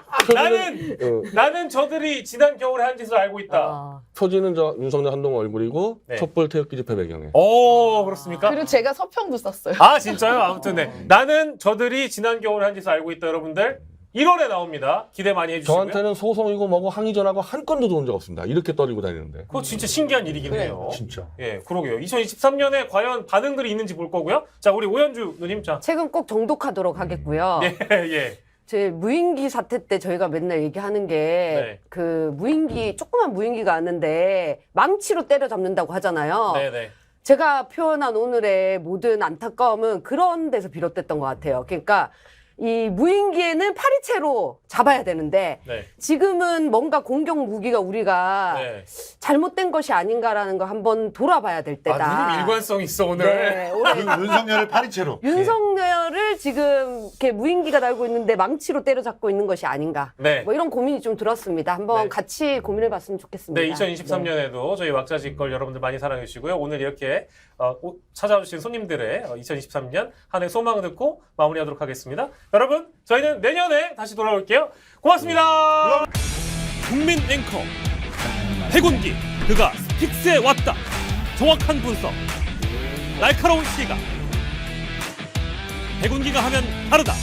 나는 저들이 지난 겨울에 한 짓을 알고 있다. 아. 표지는 저 윤석열 한동훈 얼굴이고 네. 촛불 태극기 집회 배경에. 오 그렇습니까? 그리고 제가 서평도 썼어요. 아 진짜요? 아무튼 네. 나는 저들이 지난 겨울에 한 짓을 알고 있다. 여러분들 1월에 나옵니다. 기대 많이 해주시고요. 저한테는 소송이고 뭐고 항의 전화고 한 건도 들어온 적 없습니다. 이렇게 떨리고 다니는데. 그거 진짜 신기한 일이긴 해요. 진짜. 예, 그러게요. 2023년에 과연 반응들이 있는지 볼 거고요. 자, 우리 오현주 누님, 자. 책은 꼭 정독하도록 하겠고요. 예, 예. 제 무인기 사태 때 저희가 맨날 얘기하는 게 네. 그 무인기 조그만 무인기가 왔는데 망치로 때려잡는다고 하잖아요. 네, 네. 제가 표현한 오늘의 모든 안타까움은 그런 데서 비롯됐던 것 같아요. 그러니까 이 무인기에는 파리채로 잡아야 되는데 네. 지금은 뭔가 공격 무기가 우리가 네. 잘못된 것이 아닌가라는 거 한번 돌아봐야 될 때다. 아, 누님 일관성 있어, 오늘. 네, 올해 윤석열을 파리채로. 윤석열을 지금 이렇게 무인기가 달고 있는데 망치로 때려잡고 있는 것이 아닌가. 네. 뭐 이런 고민이 좀 들었습니다. 한번 네. 같이 고민해봤으면 좋겠습니다. 네, 2023년에도 저희 왁자지껄 여러분들 많이 사랑해 주시고요. 오늘 이렇게 찾아와 주신 손님들의 2023년 한 해 소망 듣고 마무리하도록 하겠습니다. 여러분, 저희는 내년에 다시 돌아올게요. 고맙습니다. 국민 앵커 해군기 그가 스픽스에 왔다. 정확한 분석, 날카로운 시각. 해군기가 하면 다르다.